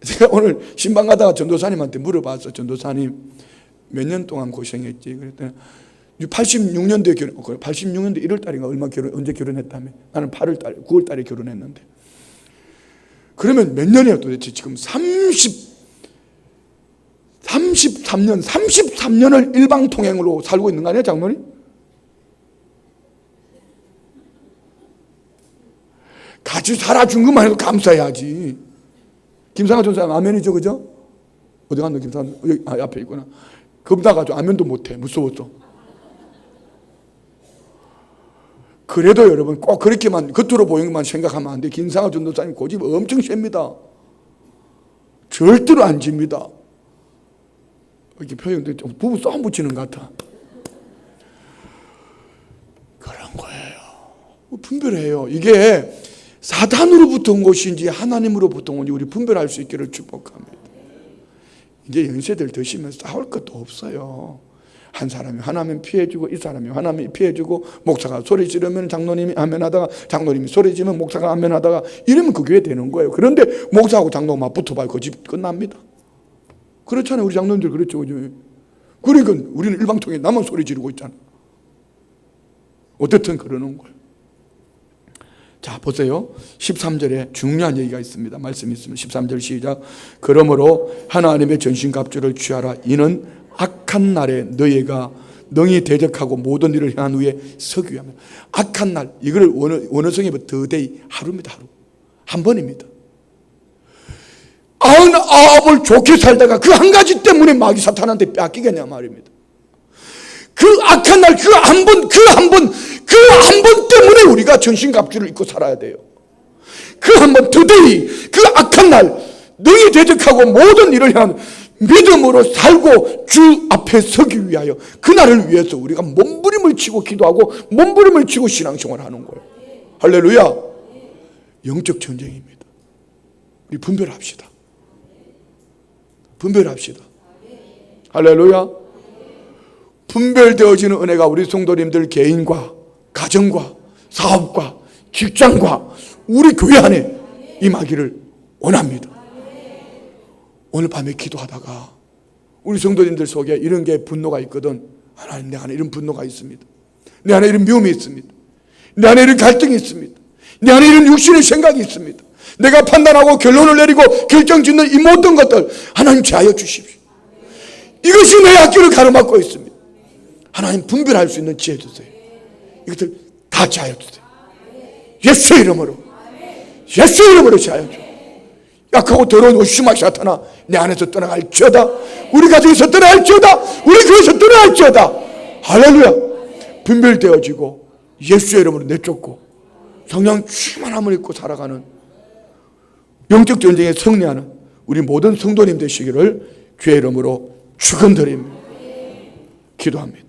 제가 오늘 신방 가다가 전도사님한테 물어봤어. 전도사님 몇 년 동안 고생했지? 그랬더니 86년도에 86년도 1월 달인가 언제 결혼했다며? 나는 9월 달에 결혼했는데. 그러면 몇 년이야 도대체? 지금 33년을 일방통행으로 살고 있는 거 아니야 장로님? 같이 살아준 것만 해도 감사해야지. 김상환 전사님 아멘이죠, 그죠? 어디 갔노 김상환? 여기 앞에 있구나. 겁나가지고 아멘도 못해. 무서워서. 그래도 여러분 꼭 그렇게만 겉으로 보이는 것만 생각하면 안 돼. 김상환 전도사님 고집 엄청 셉니다. 절대로 안 집니다. 이렇게 표현돼 부부 싸움 붙이는 것 같아. 그런 거예요. 분별해요. 이게 사탄으로부터 온 것인지 하나님으로부터 온 건지 우리 분별할 수 있기를 축복합니다. 이제 연세들 드시면 싸울 것도 없어요. 한 사람이 하나면 피해주고 이 사람이 하나면 피해주고 목사가 소리 지르면 장로님이 아멘하다가 장로님이 소리 지르면 목사가 아멘하다가 이러면 그 교회 되는 거예요. 그런데 목사하고 장로가 막 붙어봐요. 그 집 끝납니다. 그렇잖아요. 우리 장로님들 그렇죠. 그러니까 우리는 일방통행 나만 소리 지르고 있잖아. 어쨌든 그러는 거예요. 자 보세요. 13절에 중요한 얘기가 있습니다. 말씀이 있습니다. 13절 시작. 그러므로 하나님의 전신갑주를 취하라. 이는 악한 날에 너희가 능히 대적하고 모든 일을 행한 후에 서기 위함이라. 악한 날 이걸 원어성에 더데이 하루입니다. 하루. 한 번입니다. 99을 좋게 살다가 그 한 가지 때문에 마귀 사탄한테 뺏기겠냐 말입니다. 그 악한 날 그 한 번 때문에 우리가 전신갑주를 입고 살아야 돼요. 그 한 번 더데이 그 악한 날 능히 대적하고 모든 일을 향한 믿음으로 살고 주 앞에 서기 위하여 그날을 위해서 우리가 몸부림을 치고 기도하고 몸부림을 치고 신앙생활을 하는 거예요. 할렐루야. 영적 전쟁입니다. 우리 분별합시다. 분별합시다. 할렐루야. 분별되어지는 은혜가 우리 성도님들 개인과 가정과 사업과 직장과 우리 교회 안에 임하기를 원합니다. 오늘 밤에 기도하다가 우리 성도님들 속에 이런 게 분노가 있거든. 하나님 내 안에 이런 분노가 있습니다. 내 안에 이런 미움이 있습니다. 내 안에 이런 갈등이 있습니다. 내 안에 이런 육신의 생각이 있습니다. 내가 판단하고 결론을 내리고 결정짓는 이 모든 것들 하나님 제하여 주십시오. 이것이 내 앞길을 가로막고 있습니다. 하나님 분별할 수 있는 지혜 주세요. 이것들 다 제하여 주세요. 예수의 이름으로 예수의 이름으로 제하여 주세요. 약하고 더러운 의심과 사탄아 내 안에서 떠나갈지어다. 우리 가정에서 떠나갈지어다. 우리 교회에서 떠나갈지어다. 할렐루야. 분별되어지고 예수의 이름으로 내쫓고 성령 충만함을 입고 살아가는 영적 전쟁에 승리하는 우리 모든 성도님 되시기를 주의 이름으로 축원드립니다. 기도합니다.